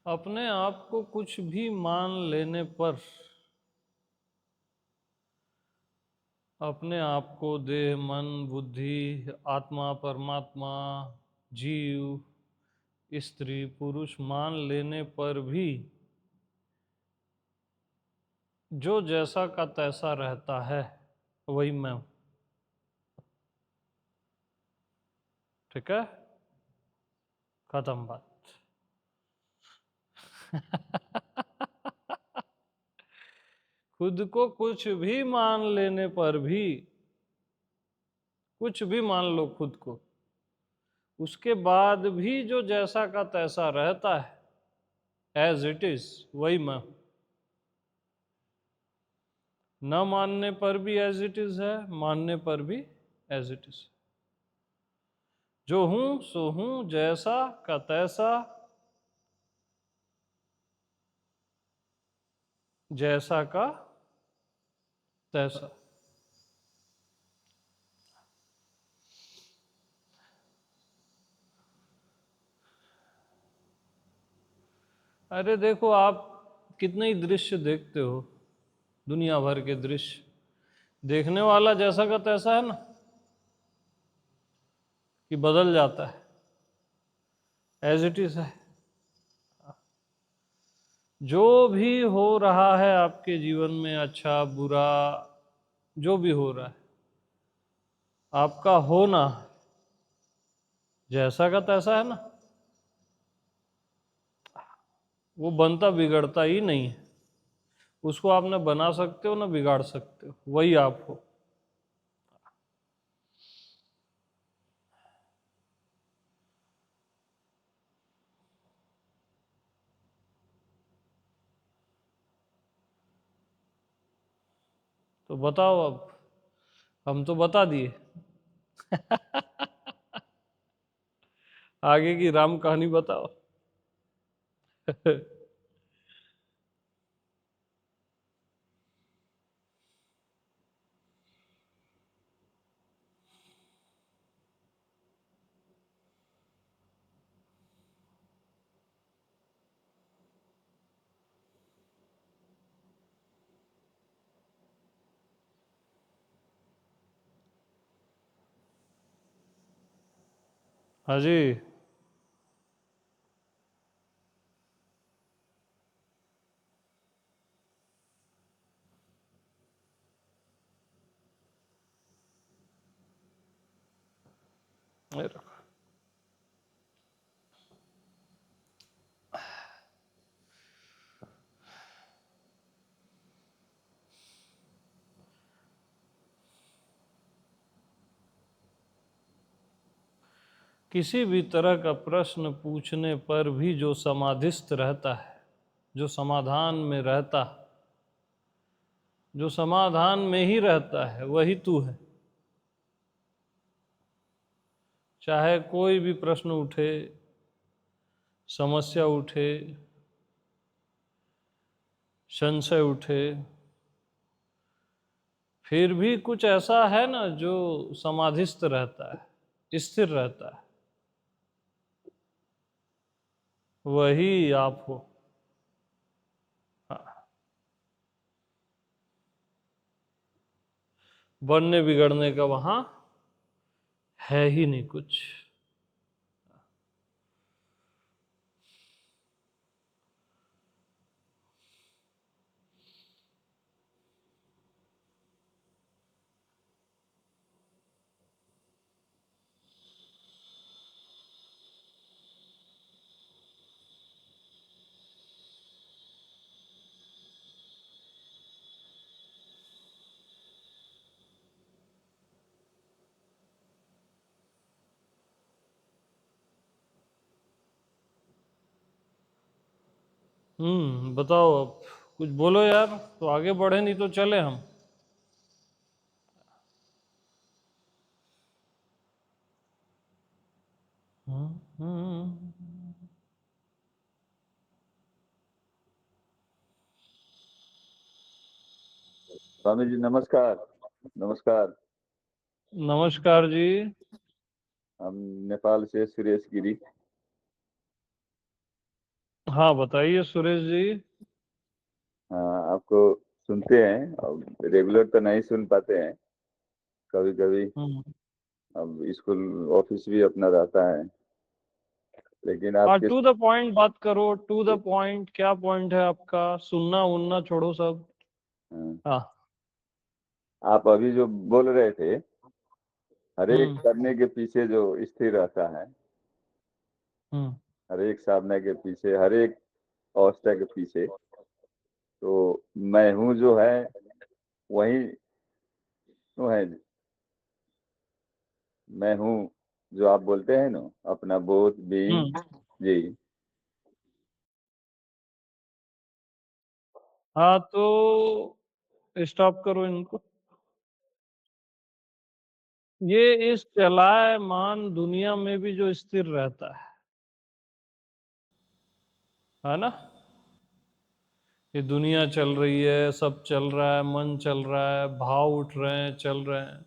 अपने आप को कुछ भी मान लेने पर, अपने आप को देह, मन, बुद्धि, आत्मा, परमात्मा, जीव, स्त्री, पुरुष मान लेने पर भी जो जैसा का तैसा रहता है वही मैं हूं। ठीक है, खत्म बात। खुद को कुछ भी मान लेने पर भी, कुछ भी मान लो खुद को, उसके बाद भी जो जैसा का तैसा रहता है एज इट इज, वही मैं हूं। न मानने पर भी एज इट इज है, मानने पर भी एज इट इज। जो हूं सो हूं, जैसा का तैसा, जैसा का तैसा। अरे देखो, आप कितने ही दृश्य देखते हो, दुनिया भर के दृश्य, देखने वाला जैसा का तैसा है ना, कि बदल जाता है? एज इट इज है। जो भी हो रहा है आपके जीवन में, अच्छा बुरा, जो भी हो रहा है, आपका होना जैसा का तैसा है ना, वो बनता बिगड़ता ही नहीं है। उसको आप ना बना सकते हो ना बिगाड़ सकते हो, वही आप हो। तो बताओ अब, हम तो बता दिए। आगे की राम कहानी बताओ। हाँ जी। किसी भी तरह का प्रश्न पूछने पर भी जो समाधिस्थ रहता है, जो समाधान में रहता, जो समाधान में ही रहता है, वही तू है। चाहे कोई भी प्रश्न उठे, समस्या उठे, संशय उठे, फिर भी कुछ ऐसा है ना जो समाधिस्थ रहता है, स्थिर रहता है, वही आप हो। हाँ, बनने बिगड़ने का वहां है ही नहीं कुछ। बताओ अब, कुछ बोलो यार, तो आगे बढ़े, नहीं तो चले हम। स्वामी जी नमस्कार। नमस्कार। नमस्कार जी। हम नेपाल से सुरेश गिरी। हाँ बताइए सुरेश जी। हाँ, आपको सुनते हैं। अब रेगुलर तो नहीं सुन पाते हैं, कभी कभी। हम्म। अब स्कूल ऑफिस भी अपना रहता है, लेकिन हाँ, आपके टू द पॉइंट बात करो, टू द पॉइंट। क्या पॉइंट है आपका? सुनना उनना छोड़ो सब। हाँ, हाँ। आप अभी जो बोल रहे थे, हर एक हम्म। करने के पीछे जो स्थिर रहता है, हम्म। हर एक साधना के पीछे, हर एक अवस्था के पीछे, तो मैं हूँ जो है वही तो है। मैं हूँ जो आप बोलते हैं ना, अपना बोध बीइंग। हम्म। जी। हाँ तो स्टॉप करो इनको। ये इस चलायमान दुनिया में भी जो स्थिर रहता है ना? ये दुनिया चल रही है, सब चल रहा है, मन चल रहा है, भाव उठ रहे हैं, चल रहे हैं।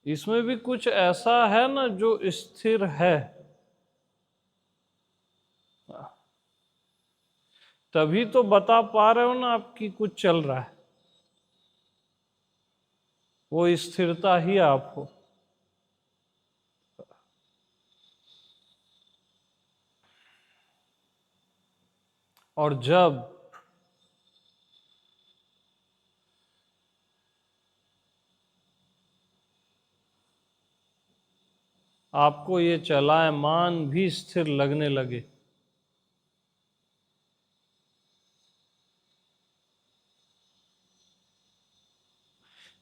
इसमें भी कुछ ऐसा है ना जो स्थिर है। तभी तो बता पा रहे हो ना आपकी कुछ चल रहा है। वो स्थिरता ही आप हो। और जब आपको ये चलायमान भी स्थिर लगने लगे,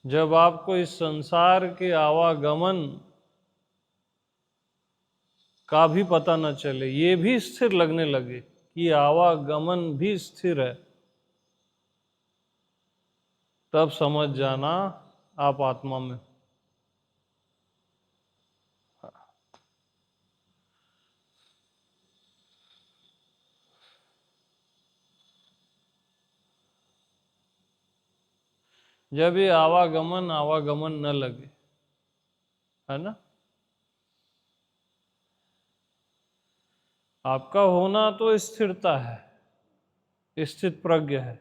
जब आपको इस संसार के आवागमन का भी पता न चले, ये भी स्थिर लगने लगे कि आवागमन भी स्थिर है, तब समझ जाना आप आत्मा में। जब ये आवागमन आवागमन न लगे, है ना, आपका होना तो स्थिरता है, स्थित प्रज्ञ है।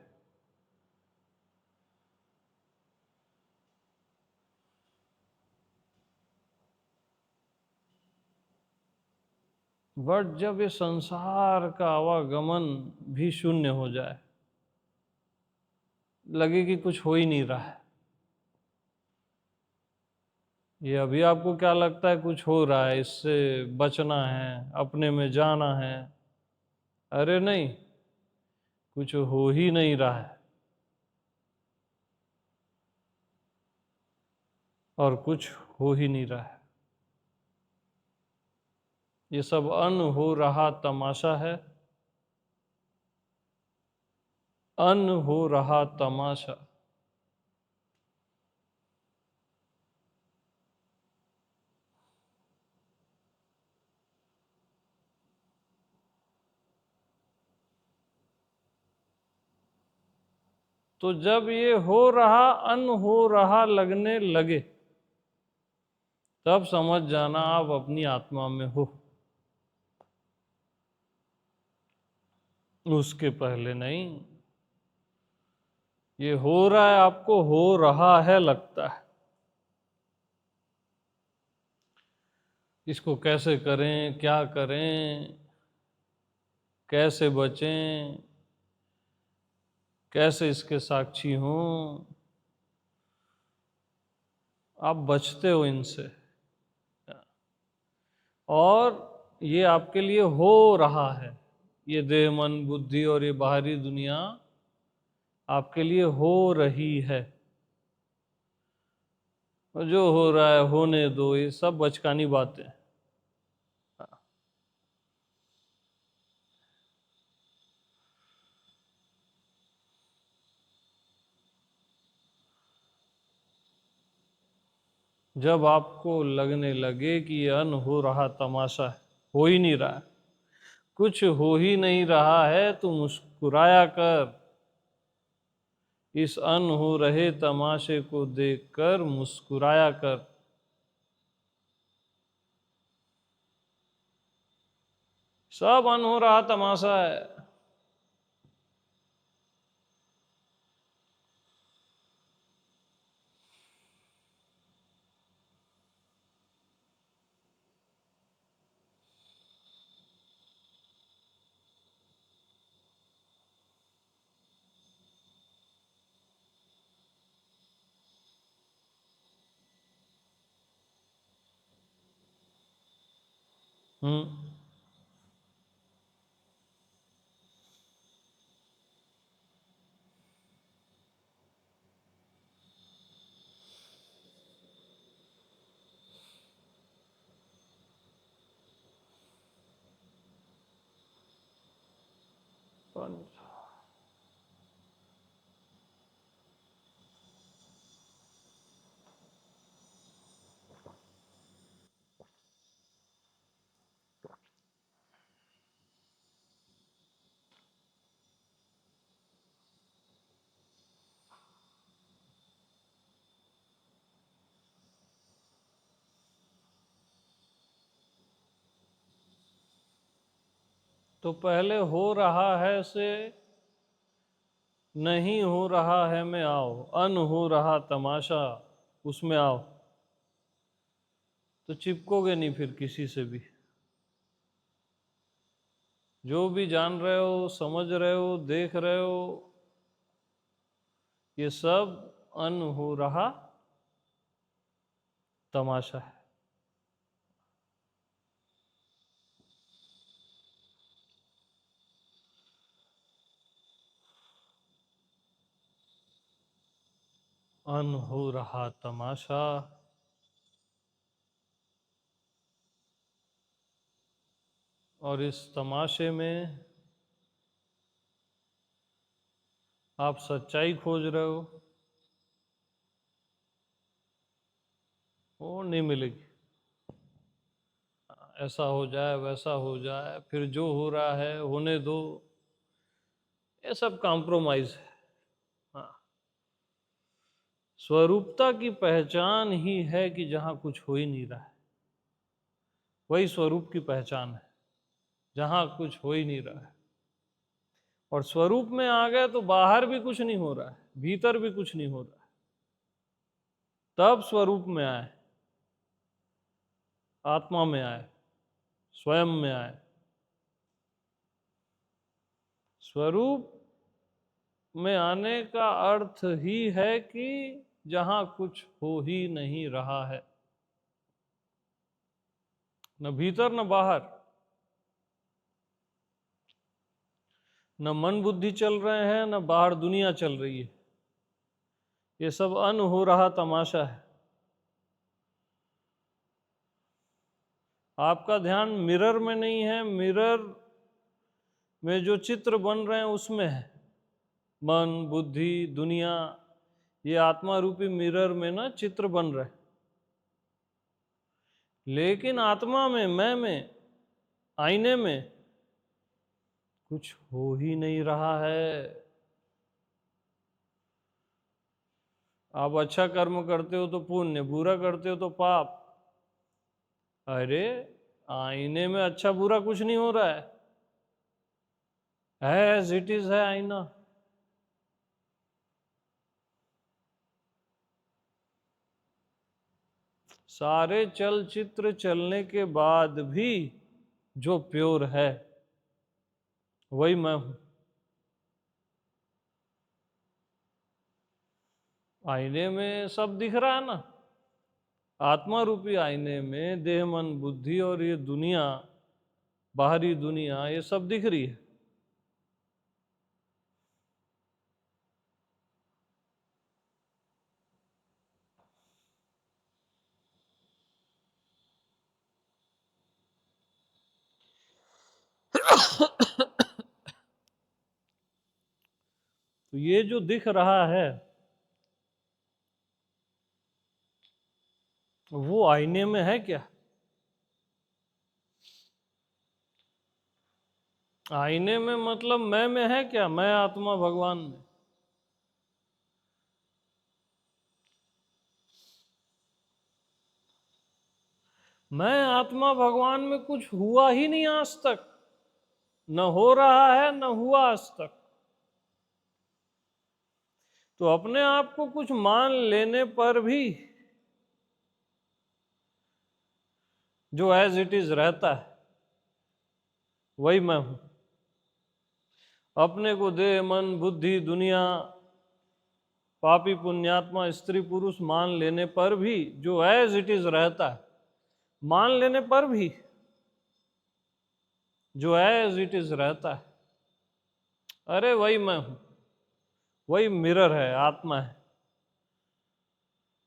बट जब ये संसार का आवागमन भी शून्य हो जाए, लगे कि कुछ हो ही नहीं रहा है, ये अभी आपको क्या लगता है कुछ हो रहा है, इससे बचना है, अपने में जाना है। अरे नहीं, कुछ हो ही नहीं रहा है, और कुछ हो ही नहीं रहा है। ये सब अन हो रहा तमाशा है, अन हो रहा तमाशा। तो जब ये हो रहा अन हो रहा लगने लगे, तब समझ जाना आप अपनी आत्मा में हो। उसके पहले नहीं। ये हो रहा है, आपको हो रहा है लगता है। इसको कैसे करें, क्या करें, कैसे बचें, कैसे इसके साक्षी हों, आप बचते हो इनसे। और ये आपके लिए हो रहा है, ये देह मन बुद्धि और ये बाहरी दुनिया आपके लिए हो रही है। और जो हो रहा है होने दो, ये सब बचकानी बातें। जब आपको लगने लगे कि ये अन हो रहा तमाशा है, हो ही नहीं रहा है, कुछ हो ही नहीं रहा है, तो मुस्कुराया कर। इस अन हो रहे तमाशे को देखकर मुस्कुराया कर। सब हो रहा तमाशा है। हम्म। तो पहले हो रहा है से नहीं हो रहा है में आओ, अन हो रहा तमाशा उसमें आओ, तो चिपकोगे नहीं फिर किसी से भी। जो भी जान रहे हो, समझ रहे हो, देख रहे हो, ये सब अन हो रहा तमाशा है। अन हो रहा तमाशा, और इस तमाशे में आप सच्चाई खोज रहे हो, वो नहीं मिलेगी। ऐसा हो जाए, वैसा हो जाए, फिर जो हो रहा है होने दो, ये सब कॉम्प्रोमाइज है। हाँ, स्वरूपता की पहचान ही है कि जहां कुछ हो ही नहीं रहा है, वही स्वरूप की पहचान है, जहां कुछ हो ही नहीं रहा है। और स्वरूप में आ गए तो बाहर भी कुछ नहीं हो रहा है, भीतर भी कुछ नहीं हो रहा है, तब स्वरूप में आए, आत्मा में आए, स्वयं में आए। स्वरूप में आने का अर्थ ही है कि जहां कुछ हो ही नहीं रहा है, न भीतर न बाहर, न मन बुद्धि चल रहे हैं, न बाहर दुनिया चल रही है, ये सब अन हो रहा तमाशा है। आपका ध्यान मिरर में नहीं है, मिरर में जो चित्र बन रहे हैं उसमें है। मन बुद्धि दुनिया, ये आत्मा रूपी मिरर में ना चित्र बन रहे, लेकिन आत्मा में, मैं में, आईने में कुछ हो ही नहीं रहा है। आप अच्छा कर्म करते हो तो पुण्य, बुरा करते हो तो पाप। अरे आईने में अच्छा बुरा कुछ नहीं हो रहा है, एज इट इज है आईना। सारे चलचित्र चलने के बाद भी जो प्योर है वही मैं हूं। आईने में सब दिख रहा है ना, आत्मा रूपी आईने में देह मन बुद्धि और ये दुनिया, बाहरी दुनिया, ये सब दिख रही है। तो ये जो दिख रहा है वो आईने में है क्या? आईने में मतलब मैं में है क्या? मैं आत्मा भगवान में। मैं आत्मा भगवान में कुछ हुआ ही नहीं आज तक। न हो रहा है, न हुआ आज तक। तो अपने आप को कुछ मान लेने पर भी जो एज इट इज रहता है वही मैं हूं। अपने को देह, मन, बुद्धि, दुनिया, पापी, पुण्यात्मा, स्त्री, पुरुष मान लेने पर भी जो एज इट इज रहता है, मान लेने पर भी जो एज इट इज रहता है, अरे वही मैं हूं। वही मिरर है, आत्मा है,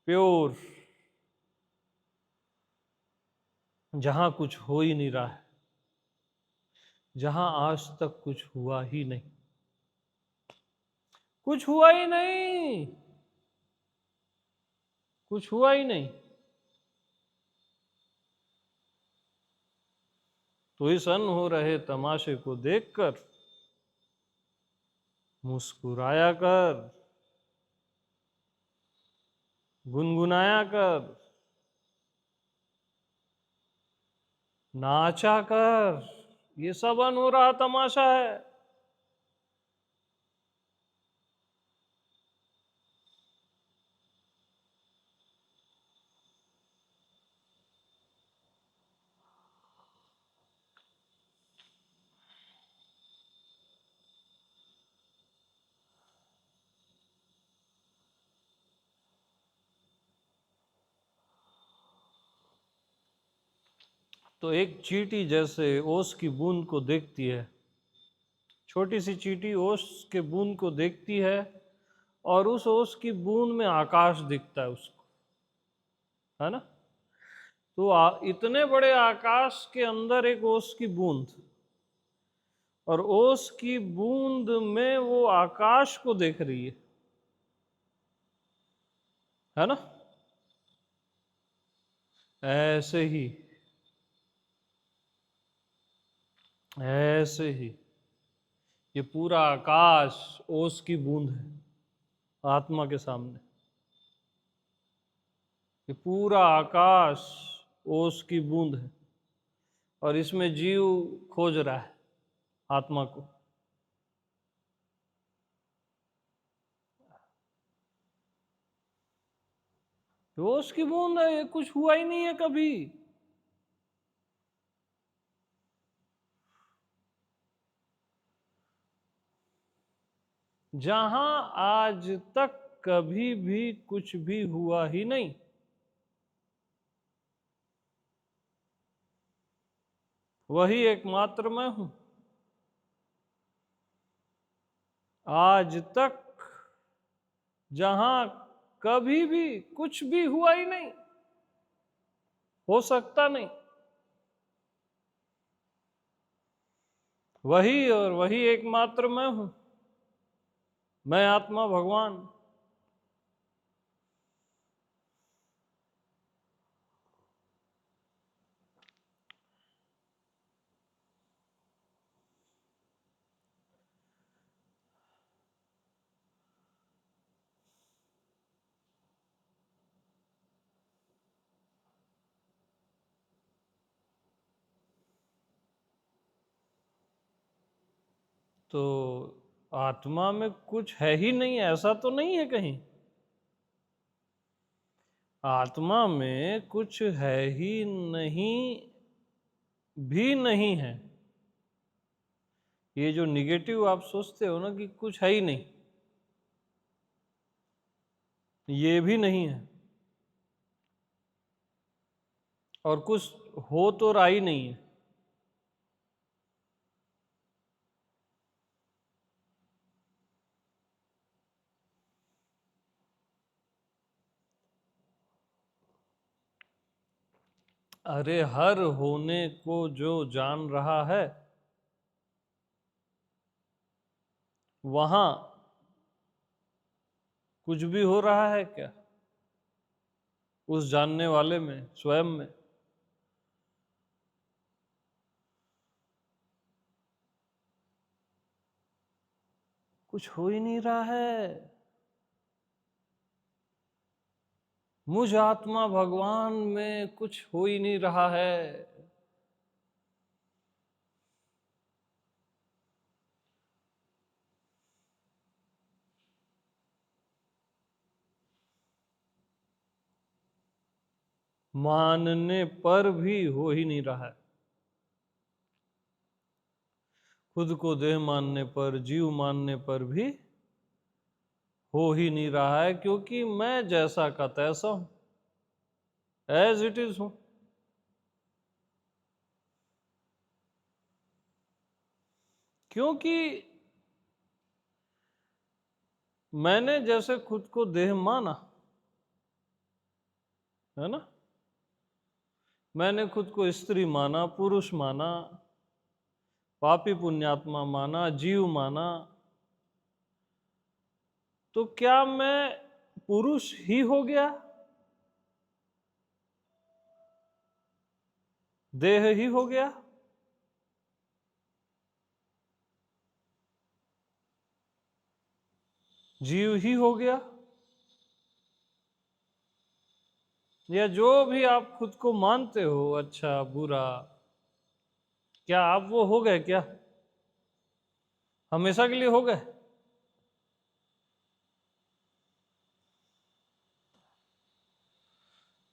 प्योर, जहां कुछ हो ही नहीं रहा है, जहां आज तक कुछ हुआ ही नहीं, कुछ हुआ ही नहीं, कुछ हुआ ही नहीं। तो इस अन हो रहे तमाशे को देखकर मुस्कुराया कर, गुनगुनाया कर, नाचा कर। ये सब अन हो रहा तमाशा है। तो एक चींटी जैसे ओस की बूंद को देखती है, छोटी सी चींटी ओस के बूंद को देखती है, और उस ओस की बूंद में आकाश दिखता है उसको, है ना। तो इतने बड़े आकाश के अंदर एक ओस की बूंद, और ओस की बूंद में वो आकाश को देख रही है ना। ऐसे ही, ऐसे ही ये पूरा आकाश ओस की बूंद है आत्मा के सामने। ये पूरा आकाश ओस की बूंद है, और इसमें जीव खोज रहा है आत्मा को। ओस की बूंद है, ये कुछ हुआ ही नहीं है कभी। जहां आज तक कभी भी कुछ भी हुआ ही नहीं, वही एकमात्र मैं हूं। आज तक जहां कभी भी कुछ भी हुआ ही नहीं, हो सकता नहीं, वही और वही एकमात्र मैं हूं। मैं आत्मा भगवान। तो आत्मा में कुछ है ही नहीं, ऐसा तो नहीं है कहीं। आत्मा में कुछ है ही नहीं, भी नहीं है। ये जो निगेटिव आप सोचते हो ना कि कुछ है ही नहीं, ये भी नहीं है। और कुछ हो तो रहा ही नहीं है। अरे हर होने को जो जान रहा है, वहां कुछ भी हो रहा है क्या? उस जानने वाले में, स्वयं में। कुछ हो ही नहीं रहा है। मुझ आत्मा भगवान में कुछ हो ही नहीं रहा है। मानने पर भी हो ही नहीं रहा है। खुद को देह मानने पर, जीव मानने पर भी हो ही नहीं रहा है, क्योंकि मैं जैसा का तैसा हूं, एज इट इज हूं। क्योंकि मैंने जैसे खुद को देह माना, है ना, मैंने खुद को स्त्री माना, पुरुष माना, पापी पुण्यात्मा माना, जीव माना, तो क्या मैं पुरुष ही हो गया? देह ही हो गया? जीव ही हो गया? या जो भी आप खुद को मानते हो, अच्छा बुरा, क्या आप वो हो गए क्या? हमेशा के लिए हो गए?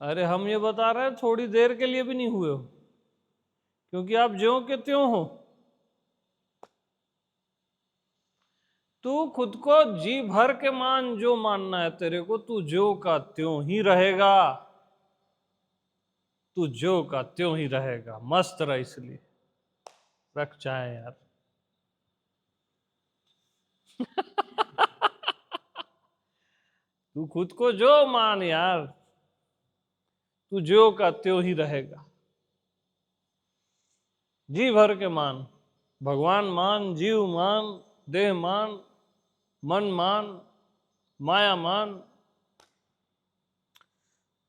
अरे हम ये बता रहे हैं थोड़ी देर के लिए भी नहीं हुए हो, क्योंकि आप ज्यों के त्यों हो। तू खुद को जी भर के मान, जो मानना है तेरे को, तू ज्यों का त्यों ही रहेगा। तू ज्यों का त्यों ही रहेगा। मस्त रह, इसलिए रख चाहे यार। तू खुद को जो मान यार, तू ज्यों का त्यों ही रहेगा। जी भर के मान, भगवान मान, जीव मान, देह मान, मन मान, माया मान,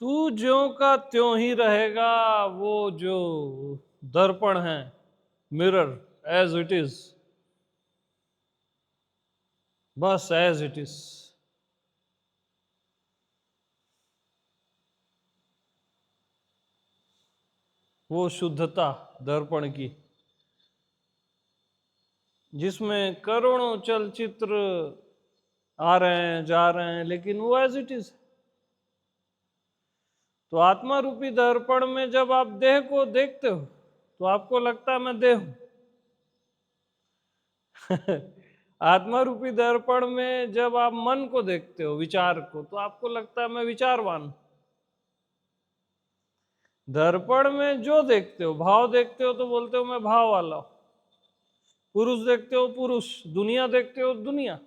तू ज्यों का त्यों ही रहेगा। वो जो दर्पण है, मिरर, एज इट इज, बस एज इट इज। वो शुद्धता दर्पण की, जिसमें करोड़ों चलचित्र आ रहे हैं, जा रहे हैं, लेकिन वो एज इट इज। तो आत्मा रूपी दर्पण में जब आप देह को देखते हो तो आपको लगता है मैं देह हूं। आत्मा रूपी दर्पण में जब आप मन को देखते हो, विचार को, तो आपको लगता है मैं विचारवान। दर्पण में जो देखते हो, भाव देखते हो, तो बोलते हो मैं भाव वाला हूं। पुरुष देखते हो पुरुष, दुनिया देखते हो दुनिया।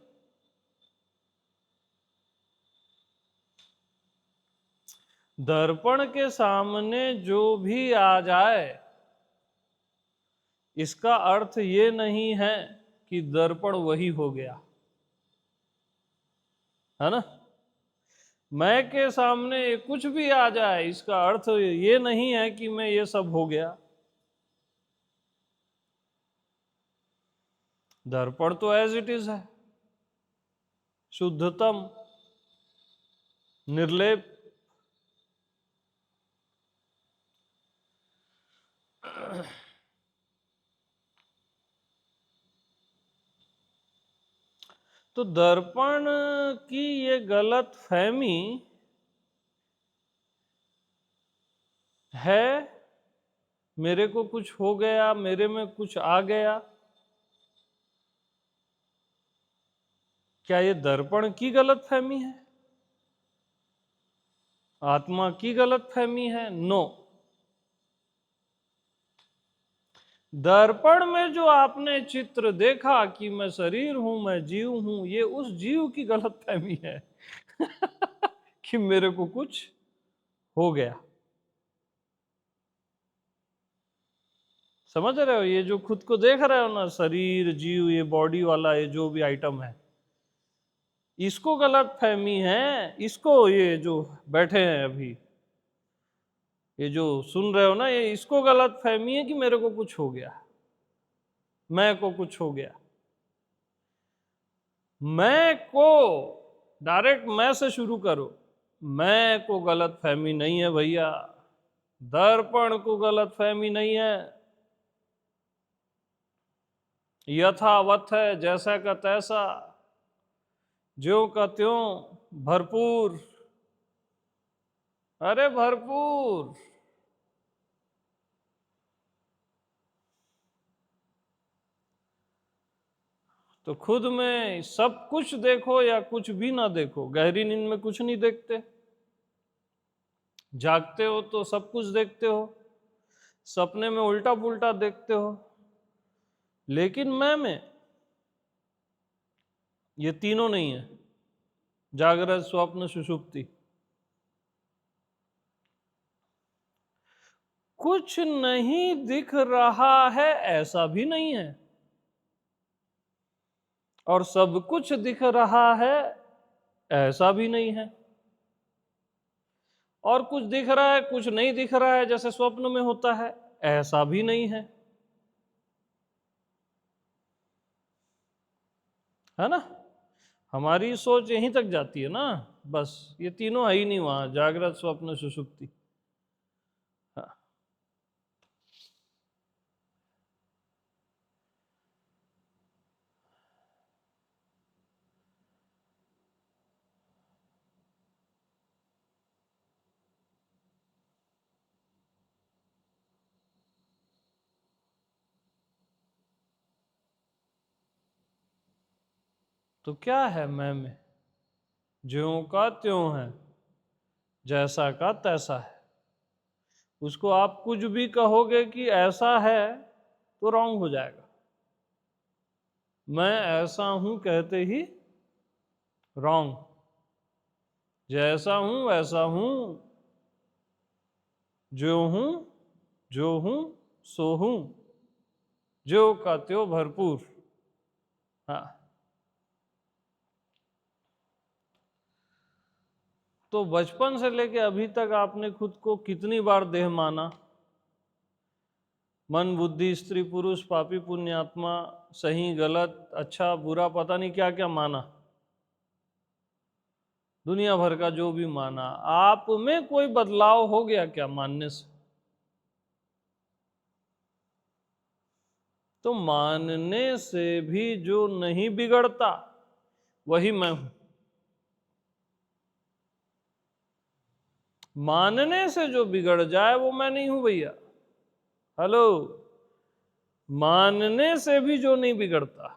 दर्पण के सामने जो भी आ जाए, इसका अर्थ ये नहीं है कि दर्पण वही हो गया, है ना। मैं के सामने कुछ भी आ जाए, इसका अर्थ ये नहीं है कि मैं ये सब हो गया। दर्पण तो एज इट इज है, शुद्धतम, निर्लेप। तो दर्पण की ये गलत फहमी है, मेरे को कुछ हो गया, मेरे में कुछ आ गया। क्या ये दर्पण की गलत फहमी है? आत्मा की गलत फहमी है? नो। दर्पण में जो आपने चित्र देखा कि मैं शरीर हूं, मैं जीव हूं, ये उस जीव की गलत फहमी है कि मेरे को कुछ हो गया। समझ रहे हो? ये जो खुद को देख रहे हो ना, शरीर, जीव, ये बॉडी वाला, ये जो भी आइटम है, इसको गलत फहमी है। इसको, ये जो बैठे हैं अभी, ये जो सुन रहे हो ना, ये इसको गलत फहमी है कि मेरे को कुछ हो गया, मैं को कुछ हो गया। मैं को डायरेक्ट मैं से शुरू करो। मैं को गलत फहमी नहीं है भैया, दर्पण को गलत फहमी नहीं है। यथावत है, जैसा का तैसा, ज्यों का त्यों, भरपूर। अरे भरपूर। तो खुद में सब कुछ देखो या कुछ भी ना देखो, गहरी नींद में कुछ नहीं देखते, जागते हो तो सब कुछ देखते हो, सपने में उल्टा पुल्टा देखते हो, लेकिन मैं में ये तीनों नहीं है, जागृत स्वप्न सुषुप्ति। कुछ नहीं दिख रहा है ऐसा भी नहीं है, और सब कुछ दिख रहा है ऐसा भी नहीं है, और कुछ दिख रहा है कुछ नहीं दिख रहा है जैसे स्वप्न में होता है ऐसा भी नहीं है, है ना। हमारी सोच यहीं तक जाती है ना, बस ये तीनों है ही नहीं वहां, जागृत स्वप्न सुषुप्ति। हाँ। तो क्या है मैं में? ज्यों का त्यों है, जैसा का तैसा है। उसको आप कुछ भी कहोगे कि ऐसा है तो रॉन्ग हो जाएगा। मैं ऐसा हूं कहते ही रॉन्ग, जैसा हूं वैसा हूं, जो हूं सो हूं, ज्यों का त्यों भरपूर। हाँ। तो बचपन से लेके अभी तक आपने खुद को कितनी बार देह माना? मन बुद्धि स्त्री पुरुष पापी पुण्यात्मा, सही गलत अच्छा बुरा, पता नहीं क्या क्या माना, दुनिया भर का जो भी माना। आप में कोई बदलाव हो गया क्या मानने से? तो मानने से भी जो नहीं बिगड़ता वही मैं हूं। मानने से जो बिगड़ जाए वो मैं नहीं हूं भैया। हेलो। मानने से भी जो नहीं बिगड़ता,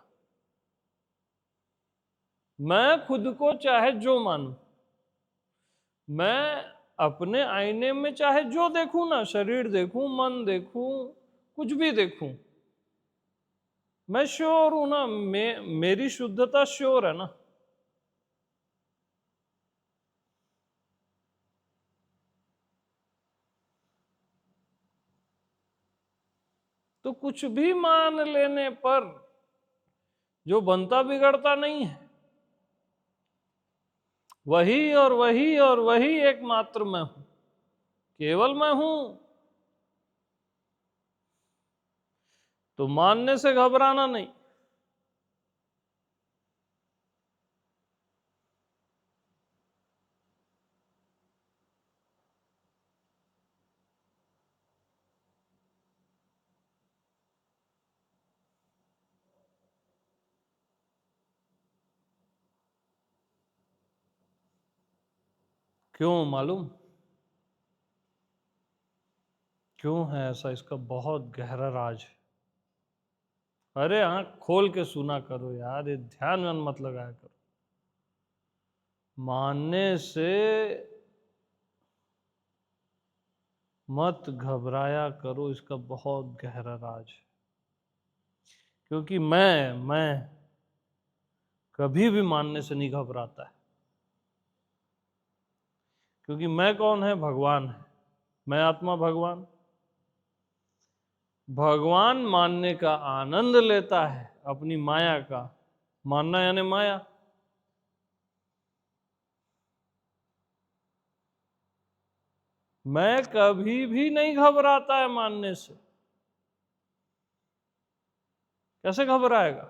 मैं खुद को चाहे जो मानूं, मैं अपने आईने में चाहे जो देखूं ना, शरीर देखूं मन देखूं कुछ भी देखूं, मैं श्योर हूं ना, मेरी शुद्धता श्योर है ना। तो कुछ भी मान लेने पर जो बनता बिगड़ता नहीं है, वही और वही और वही एकमात्र मैं हूं, केवल मैं हूं। तो मानने से घबराना नहीं। क्यों मालूम? क्यों है ऐसा? इसका बहुत गहरा राज है। अरे आंख खोल के सुना करो यार, ये ध्यान में मत लगाया करो। मानने से मत घबराया करो, इसका बहुत गहरा राज है। क्योंकि मैं कभी भी मानने से नहीं घबराता है। क्योंकि मैं कौन है? भगवान है। मैं आत्मा भगवान। भगवान मानने का आनंद लेता है, अपनी माया का। मानना यानी माया। मैं कभी भी नहीं घबराता है मानने से। कैसे घबराएगा?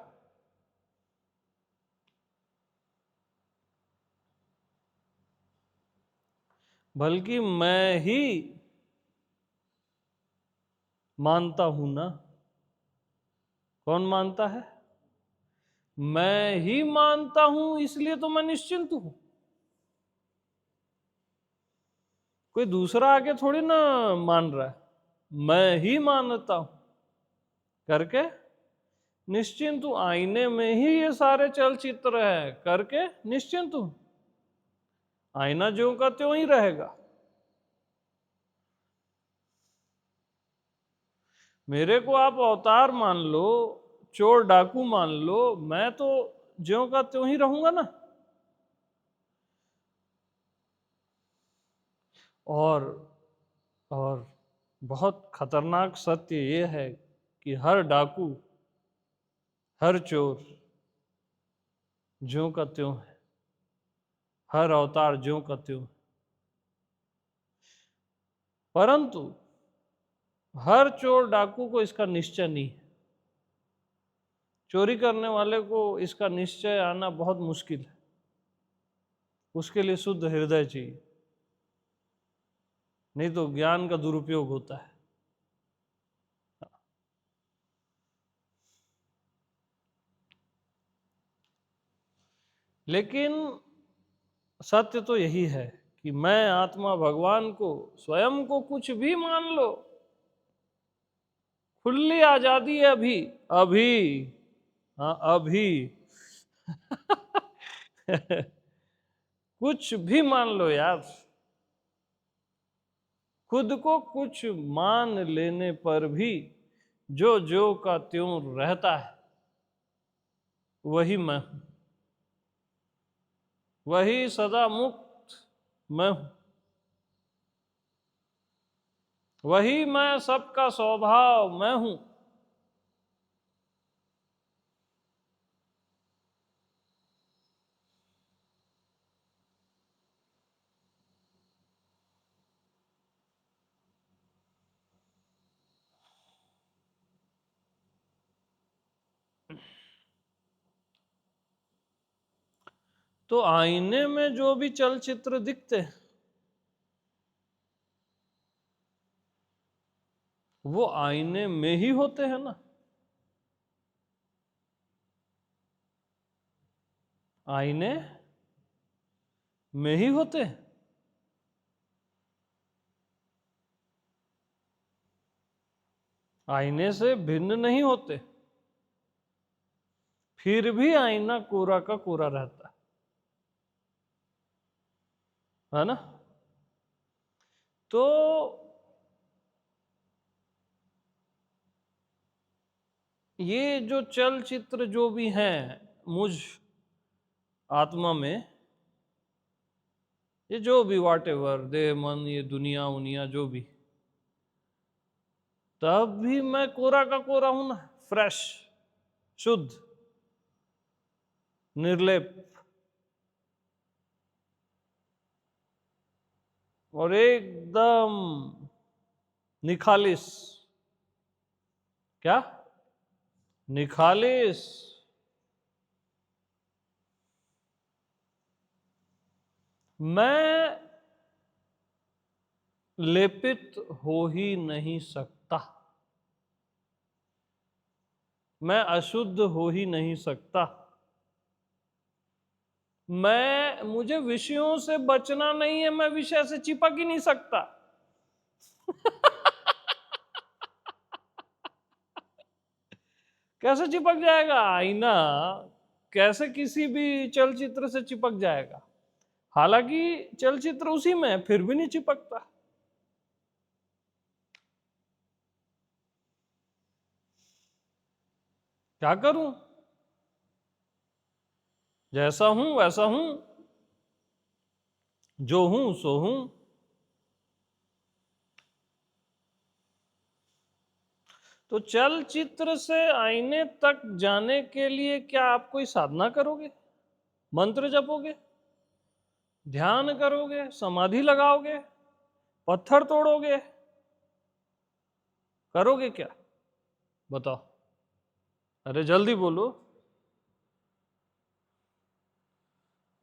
बल्कि मैं ही मानता हूं ना। कौन मानता है? मैं ही मानता हूं, इसलिए तो मैं निश्चिंत हूं। कोई दूसरा आके थोड़ी ना मान रहा है, मैं ही मानता हूं करके निश्चिंत हूं। आईने में ही ये सारे चलचित्र है करके निश्चिंत हूं। आईना ज्यों का त्यों ही रहेगा। मेरे को आप अवतार मान लो, चोर डाकू मान लो, मैं तो ज्यों का त्यों ही रहूंगा ना। और और बहुत खतरनाक सत्य ये है कि हर डाकू, हर चोर ज्यों का त्यों है, हर अवतार ज्यों का त्यों है। परंतु हर चोर डाकू को इसका निश्चय नहीं है। चोरी करने वाले को इसका निश्चय आना बहुत मुश्किल है। उसके लिए शुद्ध हृदय चाहिए, नहीं तो ज्ञान का दुरुपयोग होता है। लेकिन सत्य तो यही है कि मैं आत्मा भगवान को, स्वयं को कुछ भी मान लो, खुली आजादी है अभी। अभी, हाँ अभी कुछ भी मान लो यार। खुद को कुछ मान लेने पर भी जो जो का त्यों रहता है वही मैं हूं, वही सदा मुक्त मैं हूं, वही मैं सबका स्वभाव मैं हूं। तो आईने में जो भी चलचित्र दिखते हैं वो आईने में ही होते हैं ना। आईने में ही होते हैं। आईने से भिन्न नहीं होते। फिर भी आईना कोरा का कोरा रहता है ना। तो ये जो चलचित्र जो भी हैं मुझ आत्मा में, ये जो भी वाट एवर देह मन, ये दुनिया उनिया जो भी, तब भी मैं कोरा का कोरा हूं ना। फ्रेश, शुद्ध, निर्लेप और एकदम निखालिस। क्या? निखालिस। मैं लेपित हो ही नहीं सकता, मैं अशुद्ध हो ही नहीं सकता। मुझे विषयों से बचना नहीं है, मैं विषय से चिपक ही नहीं सकता। कैसे चिपक जाएगा आईना? कैसे किसी भी चलचित्र से चिपक जाएगा? हालांकि चलचित्र उसी में है, फिर भी नहीं चिपकता। क्या करूं? जैसा हूं वैसा हूं, जो हूं सो हूं। तो चलचित्र से आईने तक जाने के लिए क्या आप कोई साधना करोगे? मंत्र जपोगे? ध्यान करोगे? समाधि लगाओगे? पत्थर तोड़ोगे? करोगे क्या? बताओ। अरे जल्दी बोलो,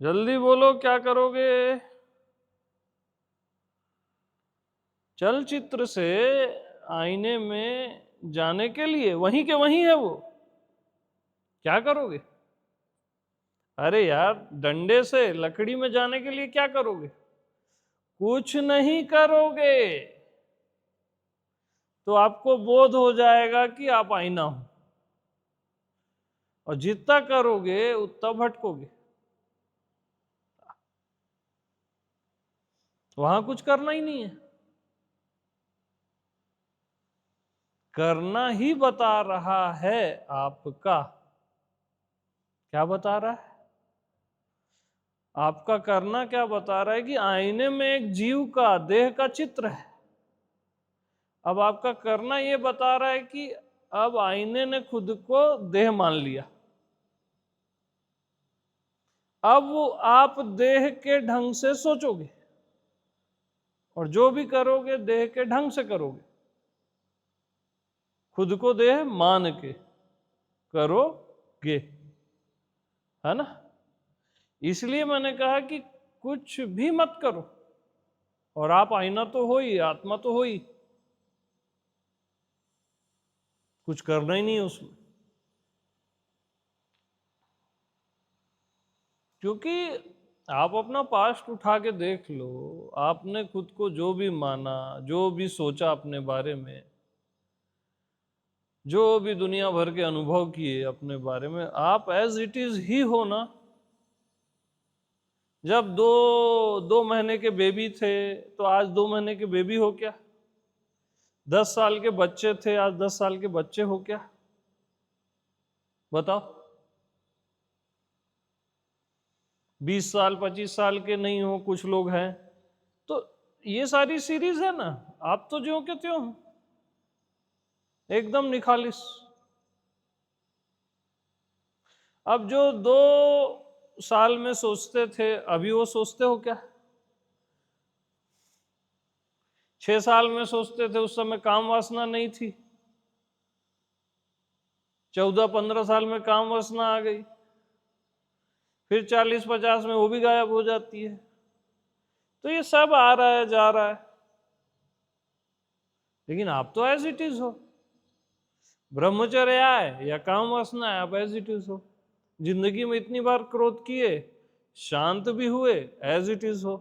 जल्दी बोलो, क्या करोगे? चलचित्र से आईने में जाने के लिए वहीं के वहीं है वो, क्या करोगे? अरे यार, डंडे से लकड़ी में जाने के लिए क्या करोगे? कुछ नहीं करोगे तो आपको बोध हो जाएगा कि आप आईना हो, और जितना करोगे उतना भटकोगे। वहां कुछ करना ही नहीं है, करना ही बता रहा है आपका। क्या बता रहा है? आपका करना क्या बता रहा है कि आईने में एक जीव का, देह का चित्र है। अब आपका करना यह बता रहा है कि अब आईने ने खुद को देह मान लिया। अब वो आप देह के ढंग से सोचोगे और जो भी करोगे देह के ढंग से करोगे, खुद को देह मान के करोगे, है ना। इसलिए मैंने कहा कि कुछ भी मत करो, और आप आईना तो हो ही, आत्मा तो हो ही, कुछ करना ही नहीं है उसमें। क्योंकि आप अपना पास्ट उठा के देख लो, आपने खुद को जो भी माना, जो भी सोचा अपने बारे में, जो भी दुनिया भर के अनुभव किए अपने बारे में, आप एज इट इज ही हो ना। जब दो महीने के बेबी थे तो आज 2 महीने के बेबी हो क्या? 10 साल के बच्चे थे, आज 10 साल के बच्चे हो क्या? बताओ। 20 साल 25 साल के नहीं हो कुछ लोग हैं। तो ये सारी सीरीज है ना, आप तो ज्यों के त्यों हो, एकदम निखालिस। अब जो 2 साल में सोचते थे अभी वो सोचते हो क्या? 6 साल में सोचते थे, उस समय काम वासना नहीं थी। 14-15 साल में काम वासना आ गई, फिर 40-50 में वो भी गायब हो जाती है। तो ये सब आ रहा है जा रहा है, लेकिन आप तो एज इट इज हो। ब्रह्मचर्य आए या काम वासना आए, आप एज इट इज हो। जिंदगी में इतनी बार क्रोध किए, शांत भी हुए, एज इट इज हो।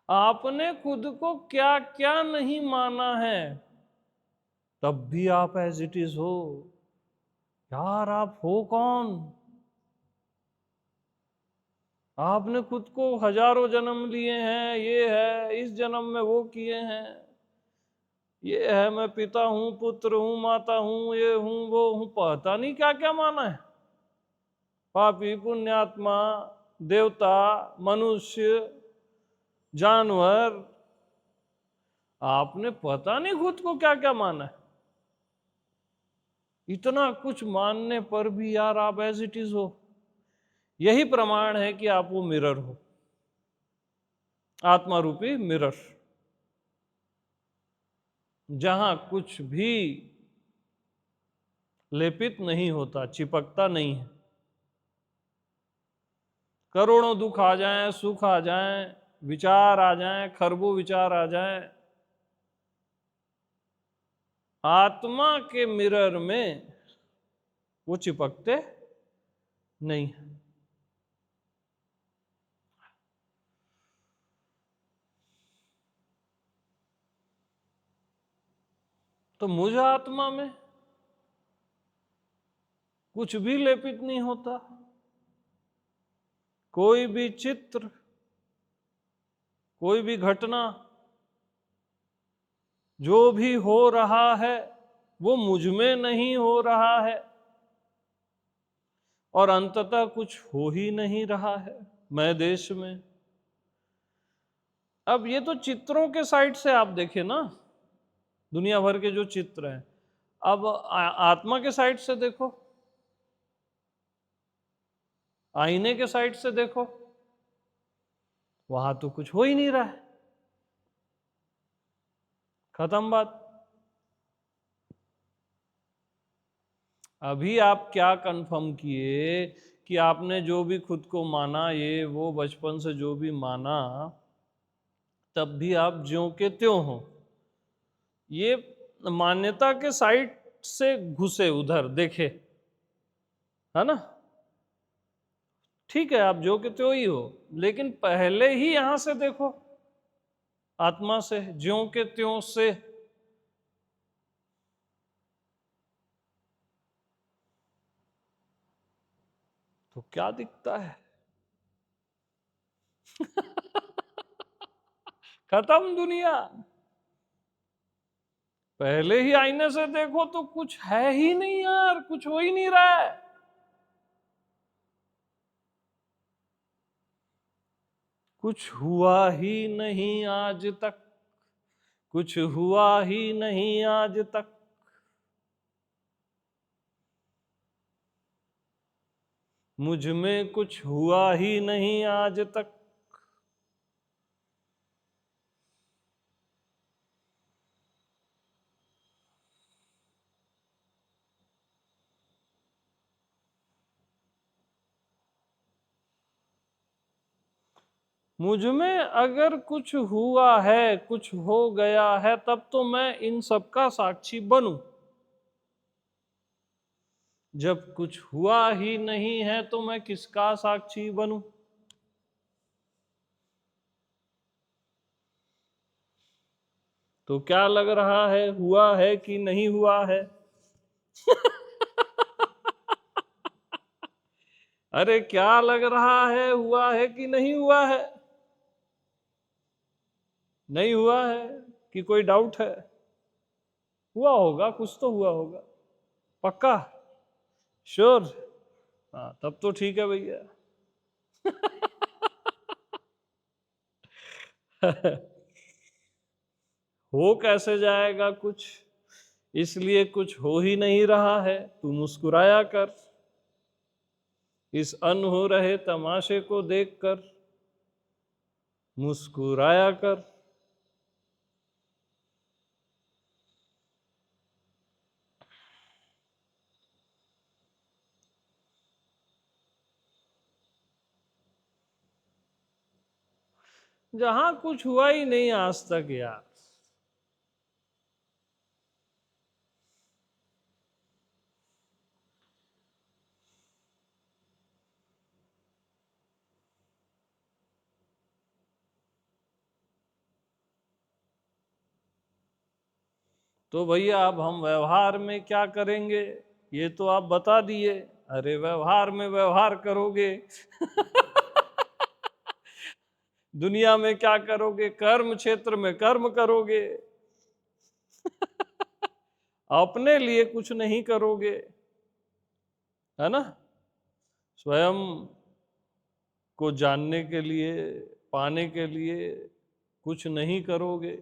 आपने खुद को क्या क्या नहीं माना है, तब भी आप एज इट इज हो। यार आप हो कौन? आपने खुद को हजारों जन्म लिए हैं, ये है, इस जन्म में वो किए हैं, ये है, मैं पिता हूं, पुत्र हूं, माता हूं, ये हूं, वो हूं, पता नहीं क्या क्या माना है। पापी, पुण्यात्मा, देवता, मनुष्य, जानवर, आपने पता नहीं खुद को क्या क्या माना है। इतना कुछ मानने पर भी यार आप एज इट इज हो। यही प्रमाण है कि आप वो मिरर हो, आत्मा रूपी मिरर, जहां कुछ भी लेपित नहीं होता, चिपकता नहीं है। करोड़ों दुख आ जाएं, सुख आ जाएं, विचार आ जाएं, खरबों विचार आ जाएं, आत्मा के मिरर में वो चिपकते नहीं। तो मुझ आत्मा में कुछ भी लेपित नहीं होता। कोई भी चित्र, कोई भी घटना, जो भी हो रहा है वो मुझ में नहीं हो रहा है, और अंततः कुछ हो ही नहीं रहा है मैं देश में। अब ये तो चित्रों के साइड से आप देखें ना, दुनिया भर के जो चित्र हैं। अब आत्मा के साइड से देखो, आईने के साइड से देखो, वहां तो कुछ हो ही नहीं रहा है। खत्म बात। अभी आप क्या कंफर्म किए कि आपने जो भी खुद को माना, ये वो बचपन से जो भी माना, तब भी आप ज्यों के त्यों हो। ये मान्यता के साइड से घुसे, उधर देखे, है ना। ठीक है, आप जो के त्यों ही हो, लेकिन पहले ही यहां से देखो, आत्मा से, ज्यों के त्यों से। तो क्या दिखता है? खत्म दुनिया। पहले ही आईने से देखो तो कुछ है ही नहीं यार, कुछ हो ही नहीं रहा है। कुछ हुआ ही नहीं आज तक, कुछ हुआ ही नहीं आज तक। मुझ में कुछ हुआ ही नहीं आज तक। मुझ में अगर कुछ हुआ है, कुछ हो गया है, तब तो मैं इन सब का साक्षी बनूं। जब कुछ हुआ ही नहीं है तो मैं किसका साक्षी बनूं? तो क्या लग रहा है, हुआ है कि नहीं हुआ है? अरे क्या लग रहा है, हुआ है कि नहीं हुआ है? नहीं हुआ है कि कोई डाउट है? हुआ होगा, कुछ तो हुआ होगा। पक्का? श्योर? हाँ, तब तो ठीक है भैया। हो कैसे जाएगा कुछ? इसलिए कुछ हो ही नहीं रहा है, तू मुस्कुराया कर। इस अन हो रहे तमाशे को देखकर मुस्कुराया कर। जहां कुछ हुआ ही नहीं आज तक यार। तो भैया अब हम व्यवहार में क्या करेंगे, ये तो आप बता दिए। अरे व्यवहार में व्यवहार करोगे। दुनिया में क्या करोगे, कर्म क्षेत्र में कर्म करोगे। अपने लिए कुछ नहीं करोगे, है ना? स्वयं को जानने के लिए, पाने के लिए कुछ नहीं करोगे।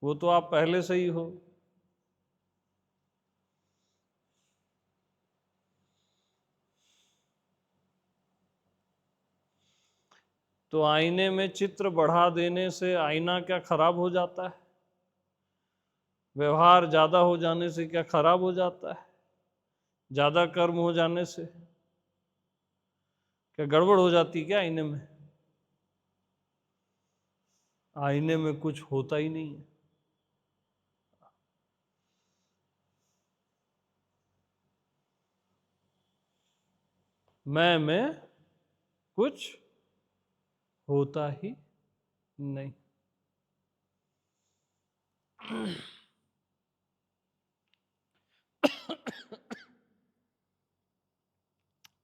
वो तो आप पहले से ही हो। तो आईने में चित्र बढ़ा देने से आईना क्या खराब हो जाता है? व्यवहार ज्यादा हो जाने से क्या खराब हो जाता है? ज्यादा कर्म हो जाने से क्या गड़बड़ हो जाती है क्या आईने में? आईने में कुछ होता ही नहीं है। मैं में कुछ होता ही नहीं।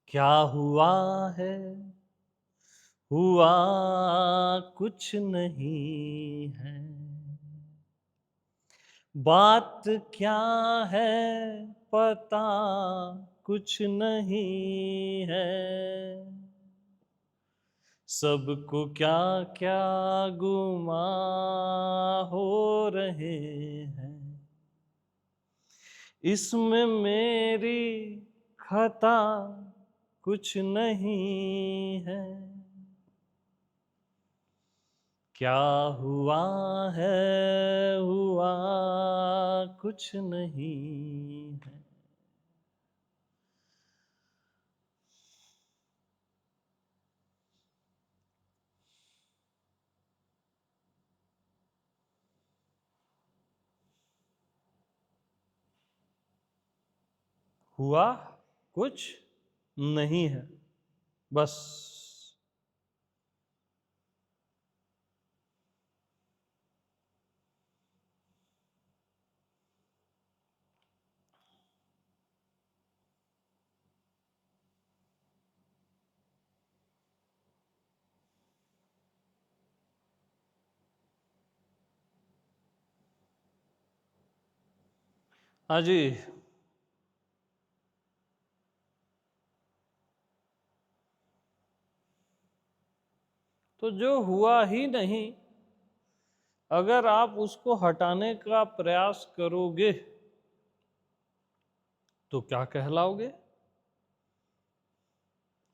क्या हुआ है, हुआ कुछ नहीं है। बात क्या है पता कुछ नहीं है। सबको क्या क्या गुमा हो रहे हैं। इसमें मेरी खता कुछ नहीं है। क्या हुआ है, हुआ कुछ नहीं है। हुआ कुछ नहीं है, बस। हाँ जी। तो जो हुआ ही नहीं, अगर आप उसको हटाने का प्रयास करोगे तो क्या कहलाओगे?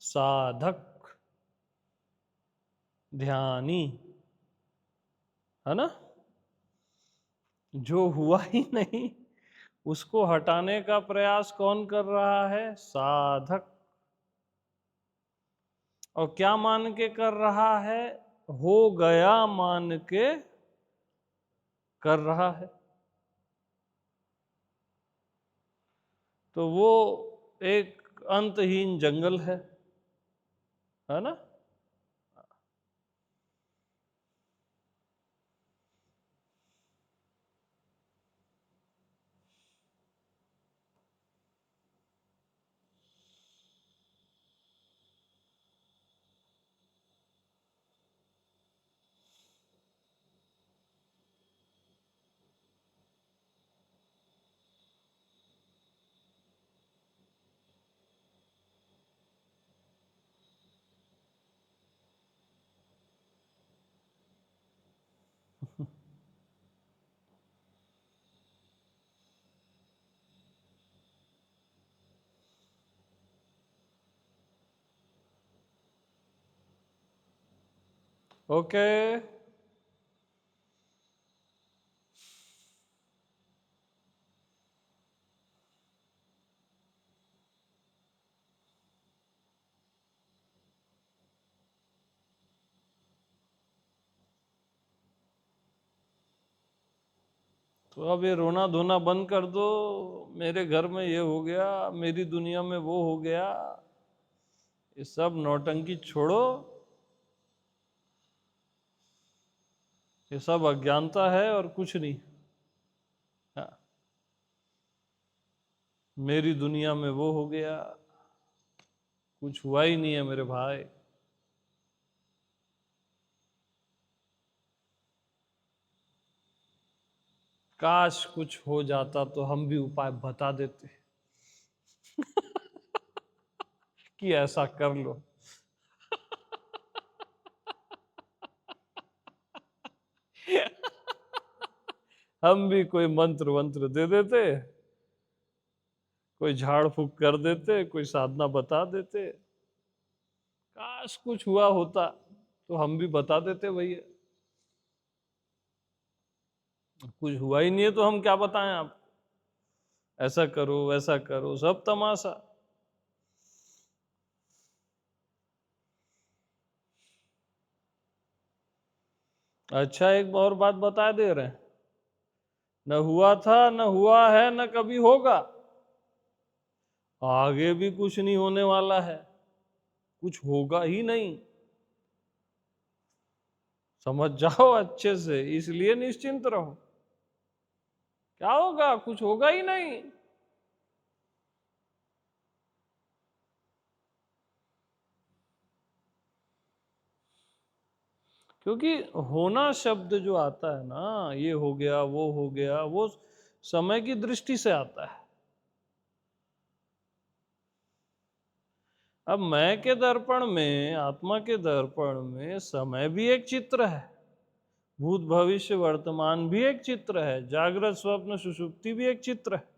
साधक, ध्यानी, है ना? जो हुआ ही नहीं उसको हटाने का प्रयास कौन कर रहा है? साधक। और क्या मान के कर रहा है? हो गया मान के कर रहा है। तो वो एक अंतहीन जंगल है ना? ओके। तो अब ये रोना धोना बंद कर दो, मेरे घर में ये हो गया, मेरी दुनिया में वो हो गया, ये सब नौटंकी छोड़ो। ये सब अज्ञानता है और कुछ नहीं। हाँ, मेरी दुनिया में वो हो गया, कुछ हुआ ही नहीं है मेरे भाई। काश कुछ हो जाता तो हम भी उपाय बता देते कि ऐसा कर लो। हम भी कोई मंत्र वंत्र दे देते, कोई झाड़ फूक कर देते, कोई साधना बता देते। काश कुछ हुआ होता तो हम भी बता देते भैया। कुछ हुआ ही नहीं है तो हम क्या बताएं आप? ऐसा करो वैसा करो, सब तमाशा। अच्छा, एक और बात बता दे रहे हैं, न हुआ था, न हुआ है, न कभी होगा। आगे भी कुछ नहीं होने वाला है, कुछ होगा ही नहीं। समझ जाओ अच्छे से, इसलिए निश्चिंत रहो। क्या होगा? कुछ होगा ही नहीं। क्योंकि होना शब्द जो आता है ना, ये हो गया वो हो गया, वो समय की दृष्टि से आता है। अब मैं के दर्पण में, आत्मा के दर्पण में समय भी एक चित्र है, भूत भविष्य वर्तमान भी एक चित्र है, जागृत स्वप्न सुषुप्ति भी एक चित्र है।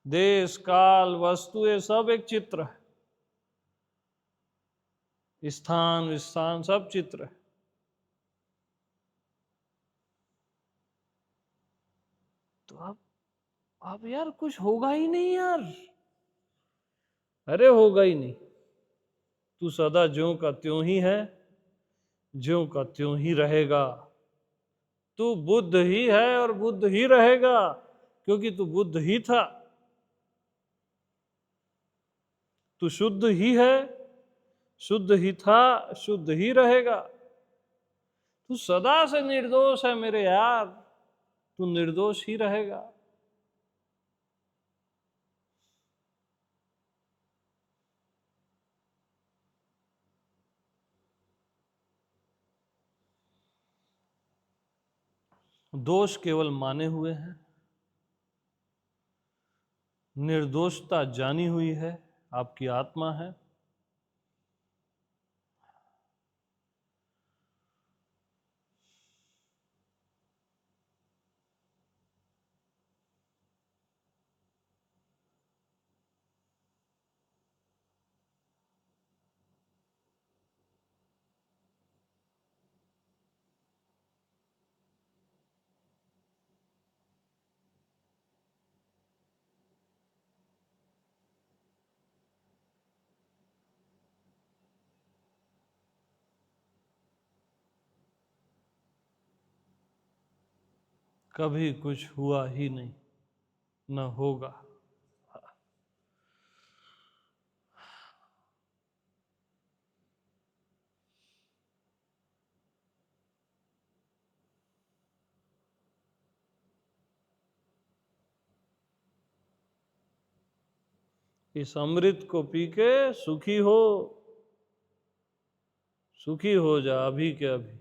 देश काल वस्तु ये सब एक चित्र है, स्थान विस्थान सब चित्र है। तो अब यार कुछ होगा ही नहीं यार। अरे होगा ही नहीं। तू सदा ज्यों का त्यों ही है, ज्यों का त्यों ही रहेगा। तू बुद्ध ही है और बुद्ध ही रहेगा। क्योंकि तू बुद्ध ही था, तू शुद्ध ही है, शुद्ध ही था, शुद्ध ही रहेगा। तू सदा से निर्दोष है मेरे यार, तू निर्दोष ही रहेगा। दोष केवल माने हुए हैं, निर्दोषता जानी हुई है, आपकी आत्मा है। कभी कुछ हुआ ही नहीं, न होगा। इस अमृत को पी के सुखी हो, सुखी हो जा अभी के अभी।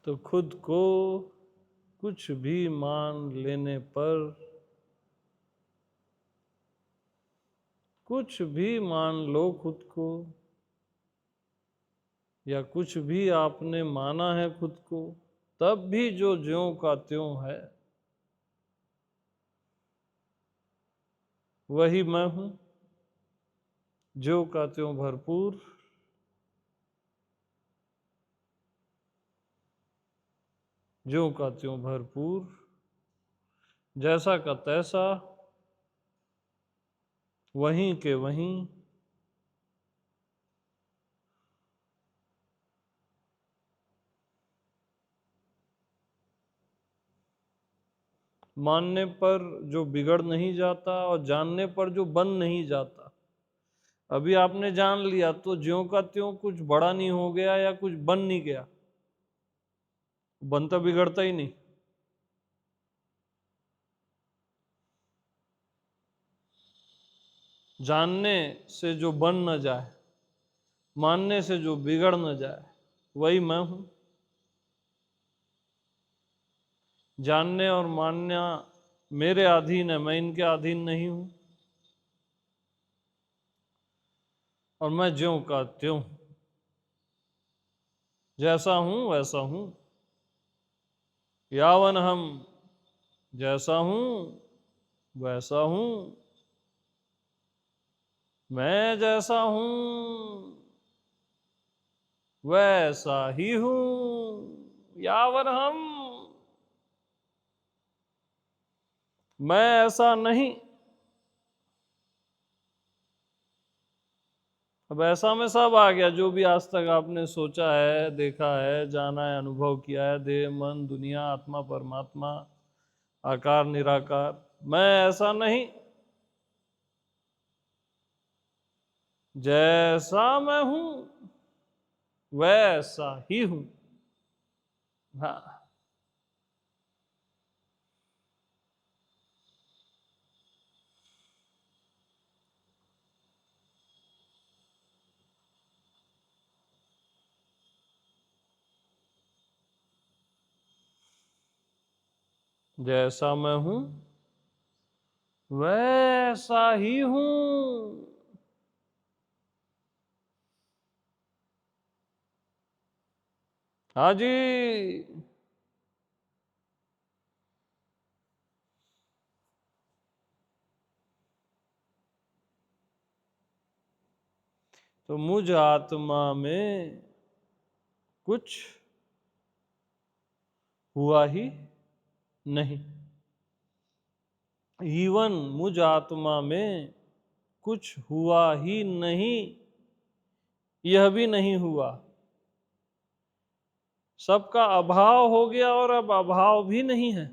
तो खुद को कुछ भी मान लेने पर, कुछ भी मान लो खुद को, या कुछ भी आपने माना है खुद को, तब भी जो ज्यों का त्यों है वही मैं हूं, ज्यों का त्यों भरपूर। ज्यों का त्यों भरपूर, जैसा का तैसा, वहीं के वहीं। मानने पर जो बिगड़ नहीं जाता और जानने पर जो बन नहीं जाता। अभी आपने जान लिया तो ज्यों का त्यों कुछ बड़ा नहीं हो गया या कुछ बन नहीं गया, बनता बिगड़ता ही नहीं। जानने से जो बन न जाए, मानने से जो बिगड़ न जाए, वही मैं हूं। जानने और मानना मेरे अधीन है, मैं इनके अधीन नहीं हूं। और मैं ज्यों का त्यों, जैसा हूं वैसा हूं। यावन हम, जैसा हूं वैसा हूं। मैं जैसा हूं वैसा ही हूं। यावन हम, मैं ऐसा नहीं अब ऐसा में सब आ गया, जो भी आज तक आपने सोचा है, देखा है, जाना है, अनुभव किया है, देह, मन, दुनिया, आत्मा, परमात्मा, आकार, निराकार, मैं ऐसा नहीं, जैसा मैं हूं वैसा ही हूं। हाँ, जैसा मैं हूं वैसा ही हूं। हाँ जी। तो मुझ आत्मा में कुछ हुआ ही नहीं। इवन मुझ आत्मा में कुछ हुआ ही नहीं, यह भी नहीं हुआ। सबका अभाव हो गया और अब अभाव भी नहीं है।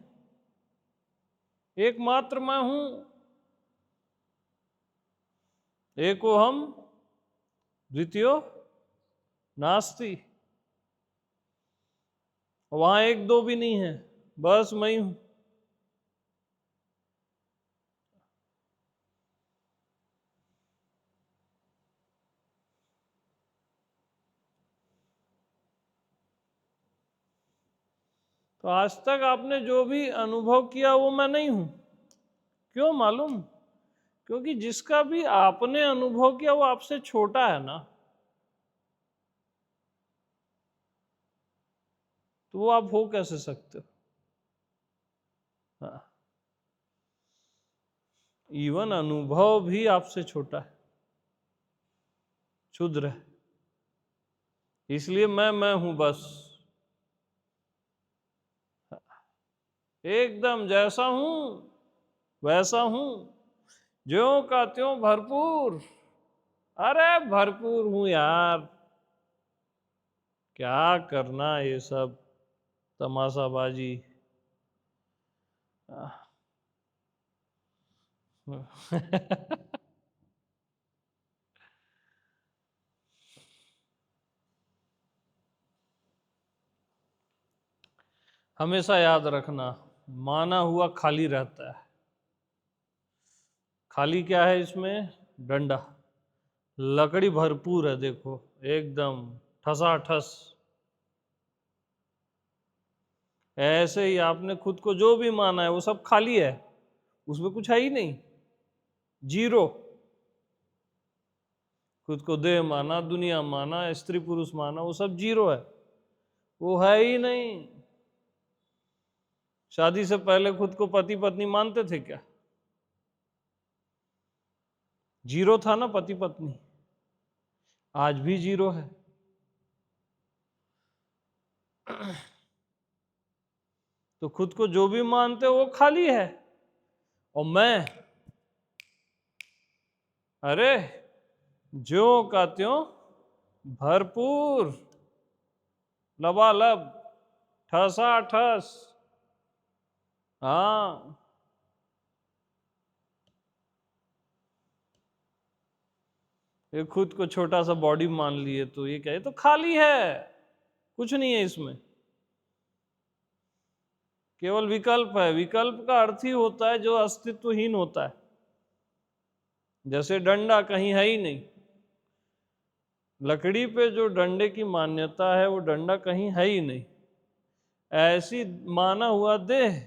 एकमात्र मैं हूं। एको हम द्वितीयो नास्ति। वहां एक दो भी नहीं है, बस मैं ही हूं। तो आज तक आपने जो भी अनुभव किया वो मैं नहीं हूं। क्यों मालूम? क्योंकि जिसका भी आपने अनुभव किया वो आपसे छोटा है ना, तो वो आप हो कैसे सकते हो? हाँ, इवन अनुभव भी आपसे छोटा है, क्षुद्र है। इसलिए मैं हूं बस। एकदम जैसा हूं वैसा हूं, ज्यों का त्यों भरपूर। अरे भरपूर हूं यार, क्या करना ये सब तमाशाबाजी। हमेशा याद रखना, माना हुआ खाली रहता है। खाली क्या है इसमें? डंडा। लकड़ी भरपूर है, देखो एकदम ठसाठस। ऐसे ही आपने खुद को जो भी माना है वो सब खाली है, उसमें कुछ है ही नहीं, जीरो। खुद को देह माना, दुनिया माना, स्त्री पुरुष माना, वो सब जीरो है, वो है ही नहीं। शादी से पहले खुद को पति पत्नी मानते थे क्या? जीरो था ना पति पत्नी, आज भी जीरो है। तो खुद को जो भी मानते हो वो खाली है। और मैं, अरे ज्यों का त्यों भरपूर, लबालब, ठसाठस। हाँ, ये खुद को छोटा सा बॉडी मान लिए तो ये क्या है? तो खाली है, कुछ नहीं है इसमें, केवल विकल्प है। विकल्प का अर्थ ही होता है जो अस्तित्वहीन होता है। जैसे डंडा कहीं है ही नहीं, लकड़ी पे जो डंडे की मान्यता है वो डंडा कहीं है ही नहीं। ऐसी माना हुआ देह,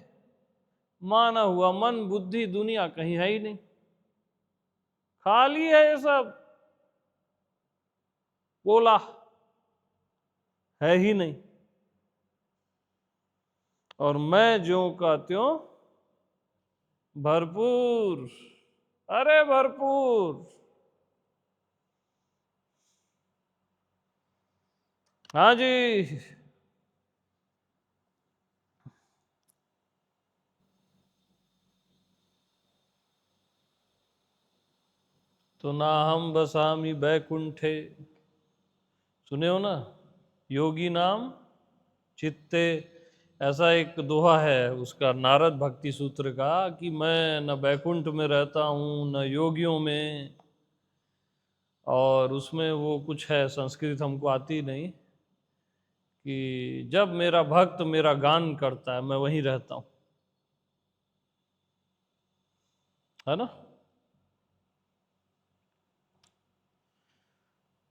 माना हुआ मन, बुद्धि, दुनिया कहीं है ही नहीं, खाली है ये सब, बोला है ही नहीं। और मैं ज्यों का त्यों भरपूर, अरे भरपूर। हाँ जी। तो नाहम बसामि बैकुंठे, सुने हो ना, योगी नाम चित्ते, ऐसा एक दोहा है उसका, नारद भक्ति सूत्र का, कि मैं न बैकुंठ में रहता हूँ न योगियों में। और उसमें वो कुछ है, संस्कृत हमको आती नहीं, कि जब मेरा भक्त मेरा गान करता है मैं वहीं रहता हूँ, है ना।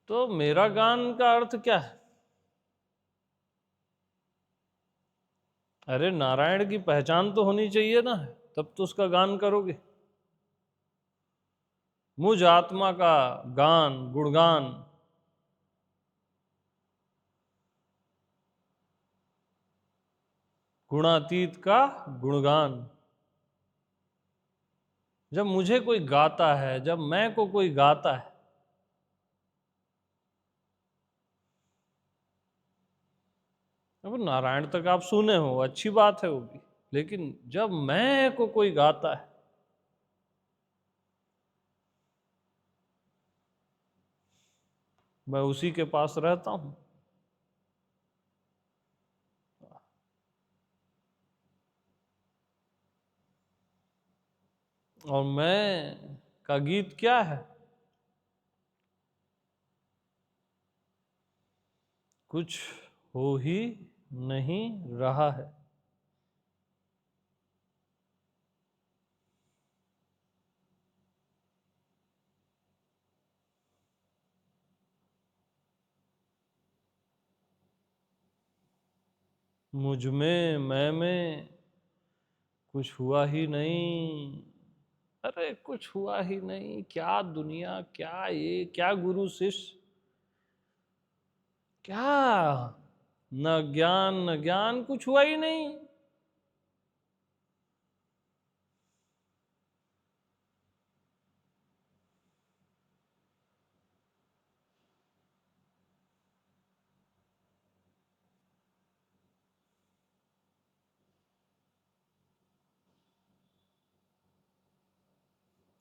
तो मेरा गान का अर्थ क्या है? अरे नारायण की पहचान तो होनी चाहिए ना, तब तो उसका गान करोगे। मुझ आत्मा का गान, गुणगान, गुणातीत का गुणगान। जब मुझे कोई गाता है, जब मैं को कोई गाता है, अब नारायण तक आप सुने हो, अच्छी बात है वो भी, लेकिन जब मैं को कोई गाता है, मैं उसी के पास रहता हूं। और मैं का गीत क्या है? कुछ हो ही नहीं रहा है। मुझ में, मैं कुछ हुआ ही नहीं। अरे कुछ हुआ ही नहीं, क्या दुनिया, क्या ये, क्या गुरु शिष्य, क्या न ज्ञान न ज्ञान, कुछ हुआ ही नहीं।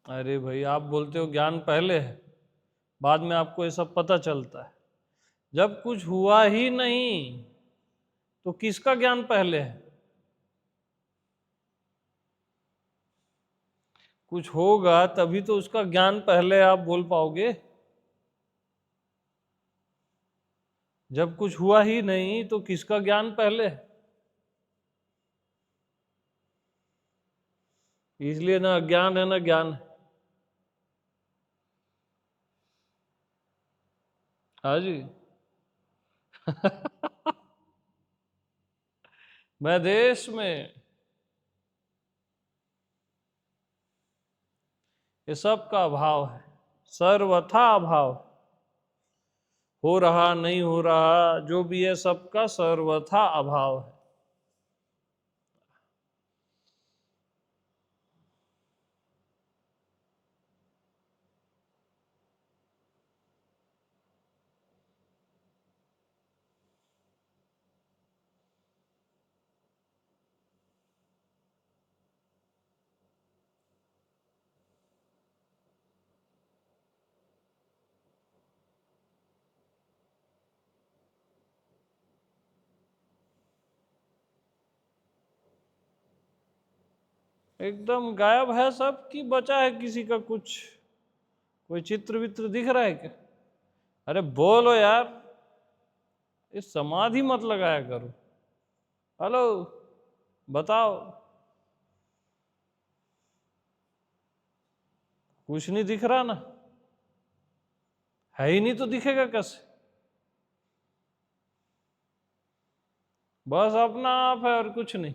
अरे भाई आप बोलते हो ज्ञान पहले है, बाद में आपको ये सब पता चलता है। जब कुछ हुआ ही नहीं तो किसका ज्ञान पहले है? कुछ होगा तभी तो उसका ज्ञान पहले आप बोल पाओगे। जब कुछ हुआ ही नहीं तो किसका ज्ञान पहले है? इसलिए ना अज्ञान है ना ज्ञान है। हाँ जी। मैं देश में ये सब का अभाव है, सर्वथा अभाव। हो रहा नहीं हो रहा जो भी है, सबका सर्वथा अभाव है। एकदम गायब है सब, कि बचा है किसी का कुछ? कोई चित्र वित्र दिख रहा है क्या? अरे बोलो यार, इस समाधि मत लगाया करो। हेलो, बताओ। कुछ नहीं दिख रहा ना, है ही नहीं तो दिखेगा कैसे? बस अपना आप है और कुछ नहीं।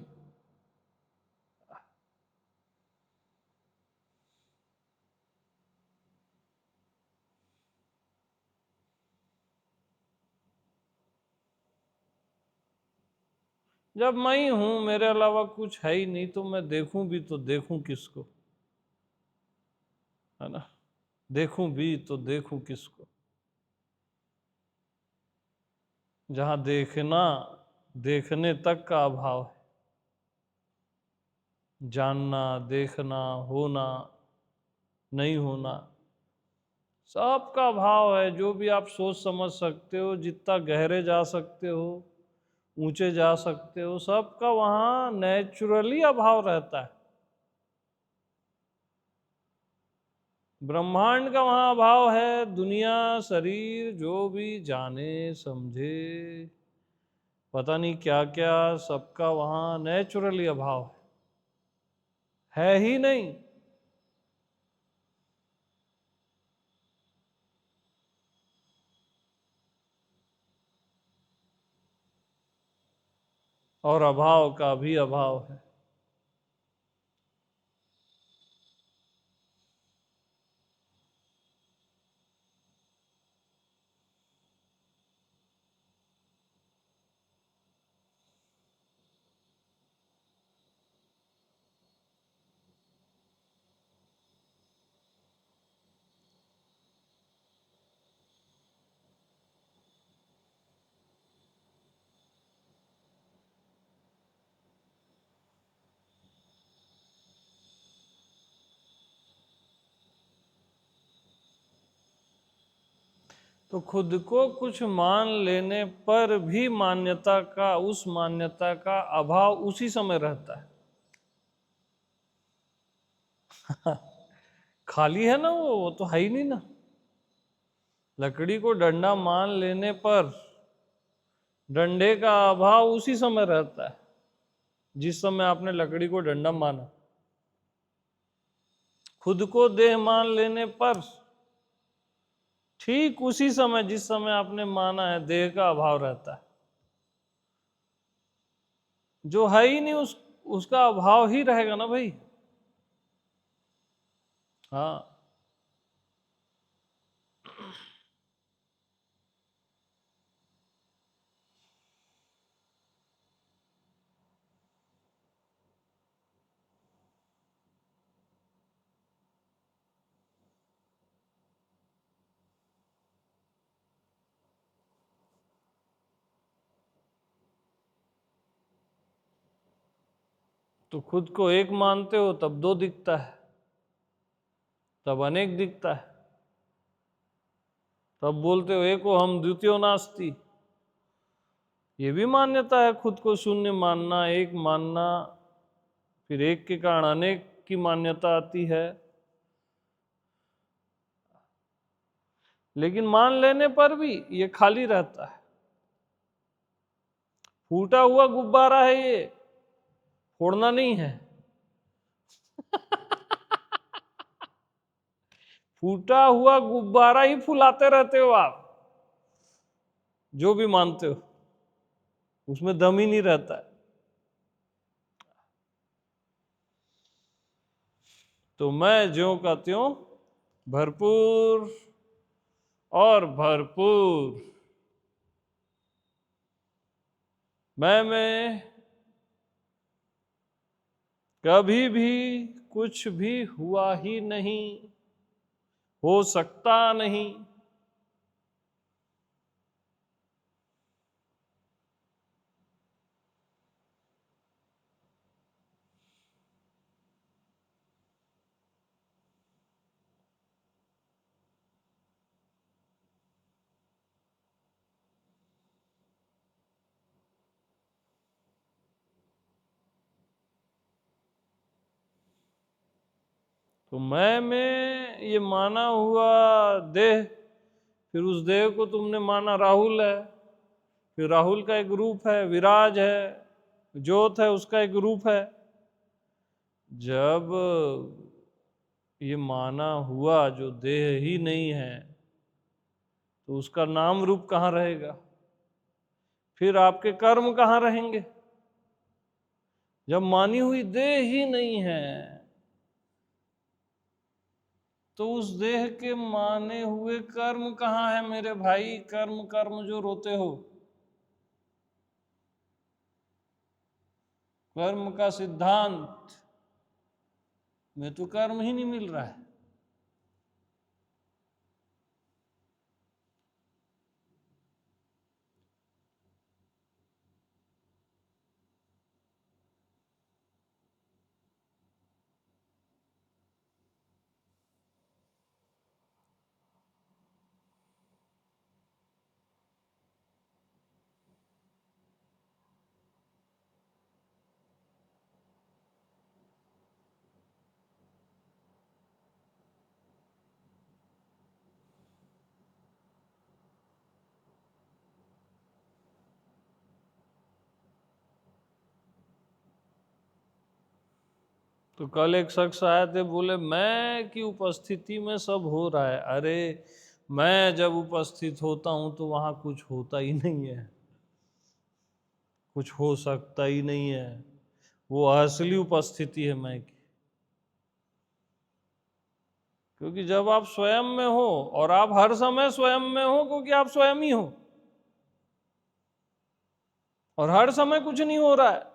जब मैं ही हूं, मेरे अलावा कुछ है ही नहीं, तो मैं देखूं भी तो देखूं किसको, है ना। देखूं भी तो देखूं किसको, जहां देखना, देखने तक का अभाव है। जानना, देखना, होना, नहीं होना, सबका भाव है, जो भी आप सोच समझ सकते हो, जितना गहरे जा सकते हो, ऊंचे जा सकते हो, सबका वहाँ नेचुरली अभाव रहता है। ब्रह्मांड का वहाँ अभाव है। दुनिया, शरीर, जो भी जाने समझे, पता नहीं क्या क्या, सबका वहाँ नेचुरली अभाव है ही नहीं। और अभाव का भी अभाव है। तो खुद को कुछ मान लेने पर भी मान्यता का, उस मान्यता का अभाव उसी समय रहता है। खाली है ना, वो तो है ही नहीं ना। लकड़ी को डंडा मान लेने पर डंडे का अभाव उसी समय रहता है जिस समय आपने लकड़ी को डंडा माना। खुद को देह मान लेने पर ठीक उसी समय जिस समय आपने माना है, देह का अभाव रहता है। जो है ही नहीं उसका अभाव ही रहेगा ना भाई। हाँ। तो खुद को एक मानते हो तब दो दिखता है, तब अनेक दिखता है। तब बोलते हो एको हम द्वितीयो नास्ति। ये भी मान्यता है, खुद को शून्य मानना, एक मानना, फिर एक के कारण अनेक की मान्यता आती है। लेकिन मान लेने पर भी ये खाली रहता है। फूटा हुआ गुब्बारा है ये, फोड़ना नहीं है। फूटा हुआ गुब्बारा ही फुलाते रहते हो आप, जो भी मानते हो, उसमें दम ही नहीं रहता है। तो मैं ज्यों का त्यों भरपूर और भरपूर। मैं कभी भी कुछ भी हुआ ही नहीं, हो सकता नहीं। तो मैं में ये माना हुआ देह, फिर उस देह को तुमने माना राहुल है, फिर राहुल का एक रूप है, विराज है, ज्योत है, उसका एक रूप है। जब ये माना हुआ जो देह ही नहीं है, तो उसका नाम रूप कहाँ रहेगा? फिर आपके कर्म कहाँ रहेंगे? जब मानी हुई देह ही नहीं है, तो उस देह के माने हुए कर्म कहाँ है मेरे भाई? कर्म कर्म जो रोते हो, कर्म का सिद्धांत में तो कर्म ही नहीं मिल रहा है। तो कल एक शख्स आए थे, बोले मैं की उपस्थिति में सब हो रहा है। अरे मैं जब उपस्थित होता हूं तो वहां कुछ होता ही नहीं है, कुछ हो सकता ही नहीं है। वो असली उपस्थिति है मैं की। क्योंकि जब आप स्वयं में हो, और आप हर समय स्वयं में हो क्योंकि आप स्वयं ही हो, और हर समय कुछ नहीं हो रहा है।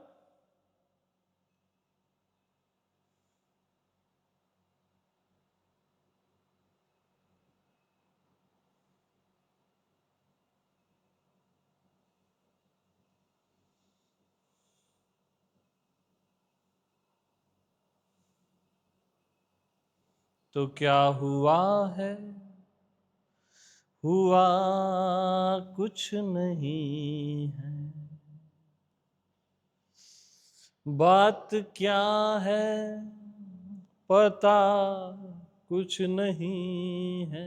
तो क्या हुआ है? हुआ कुछ नहीं है। बात क्या है पता कुछ नहीं है।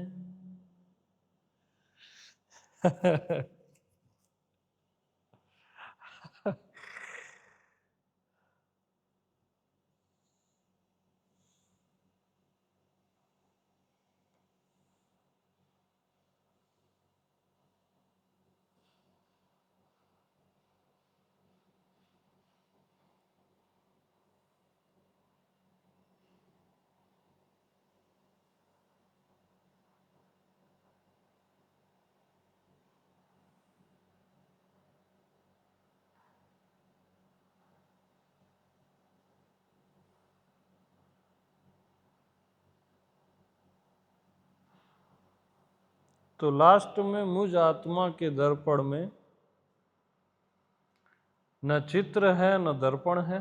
तो लास्ट में मुझ आत्मा के दर्पण में न चित्र है न दर्पण है,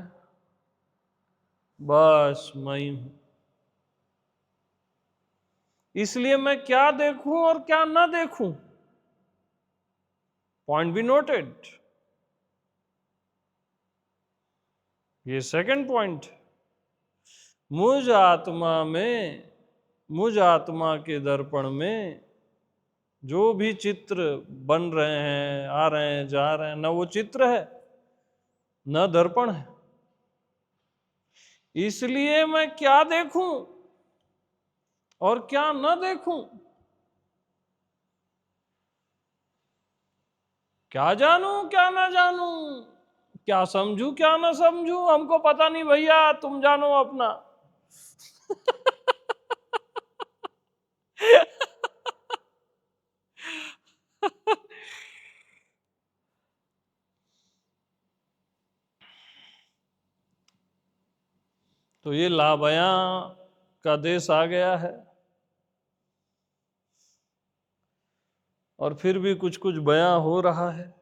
बस मैं ही हूं। इसलिए मैं क्या देखूं और क्या ना देखूं, पॉइंट बी नोटेड। ये सेकंड पॉइंट। मुझ आत्मा में, मुझ आत्मा के दर्पण में जो भी चित्र बन रहे हैं, आ रहे हैं, जा रहे हैं, न वो चित्र है न दर्पण है। इसलिए मैं क्या देखूं और क्या न देखूं, क्या जानूं क्या ना जानूं, क्या समझूं क्या ना समझूं, हमको पता नहीं भैया, तुम जानो अपना। तो ये लाबयां का देश आ गया है, और फिर भी कुछ कुछ बयां हो रहा है।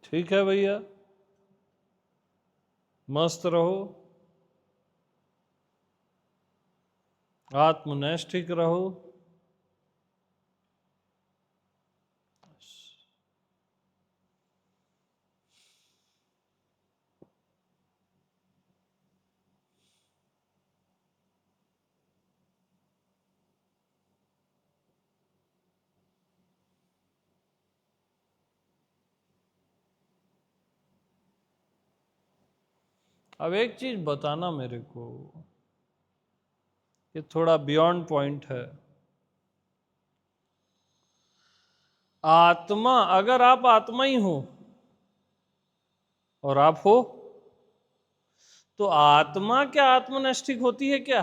ठीक है भैया, मस्त रहो, आत्मनैष्ठिक रहो। अब एक चीज बताना मेरे को, ये थोड़ा बियॉन्ड पॉइंट है। आत्मा, अगर आप आत्मा ही हो और आप हो, तो आत्मा क्या आत्मनष्टिक होती है क्या?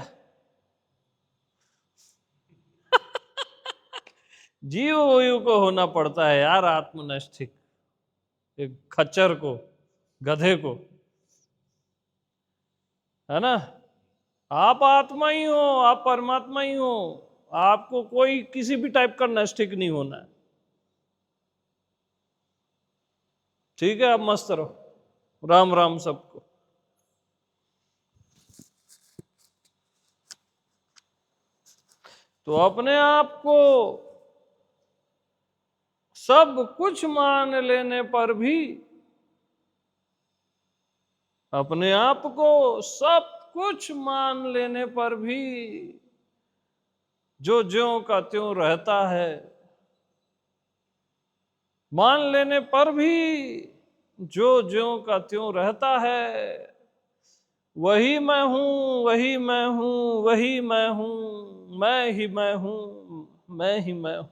जीव वायु को होना पड़ता है यार आत्मनष्टिक, एक खच्चर को, गधे को, है ना। आप आत्मा ही हो, आप परमात्मा ही हो, आपको कोई किसी भी टाइप का नष्टिक नहीं होना है। ठीक है, आप मस्त रहो। राम राम सबको। तो अपने आप को सब कुछ मान लेने पर भी, अपने आप को सब कुछ मान लेने पर भी जो ज्यों का त्यों रहता है, मान लेने पर भी जो ज्यों का त्यों रहता है, वही मैं हूं, वही मैं हूं, वही मैं हूं, मैं ही मैं हूं, मैं ही मैं हूं,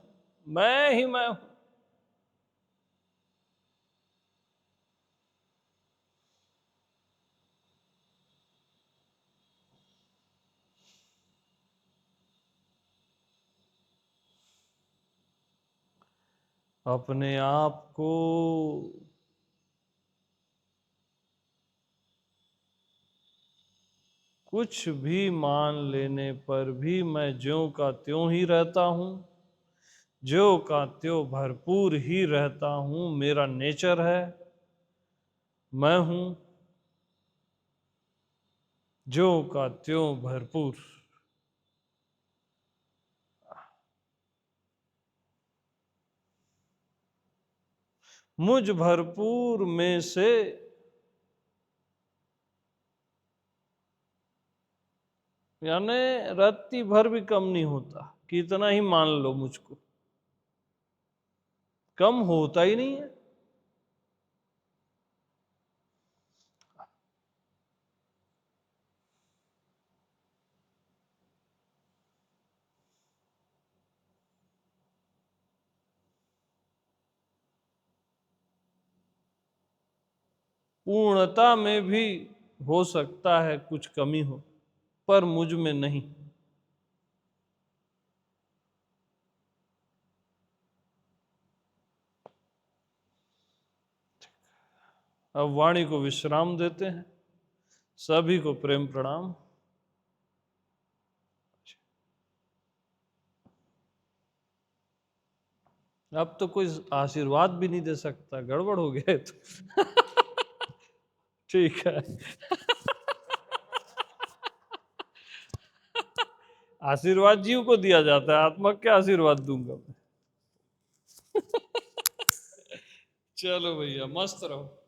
मैं ही मैं हूं। अपने आप को कुछ भी मान लेने पर भी मैं ज्यों का त्यों ही रहता हूं, ज्यों का त्यों भरपूर ही रहता हूं। मेरा नेचर है, मैं हूं ज्यों का त्यों भरपूर। मुझ भरपूर में से यानी रत्ती भर भी कम नहीं होता, कितना ही मान लो मुझको, कम होता ही नहीं है। पूर्णता में भी हो सकता है कुछ कमी हो, पर मुझ में नहीं। अब वाणी को विश्राम देते हैं। सभी को प्रेम प्रणाम। अब तो कोई आशीर्वाद भी नहीं दे सकता, गड़बड़ हो गया है तो। ठीक है। आशीर्वाद जीव को दिया जाता है, आत्मा क्या आशीर्वाद दूंगा मैं। चलो भैया, मस्त रहो।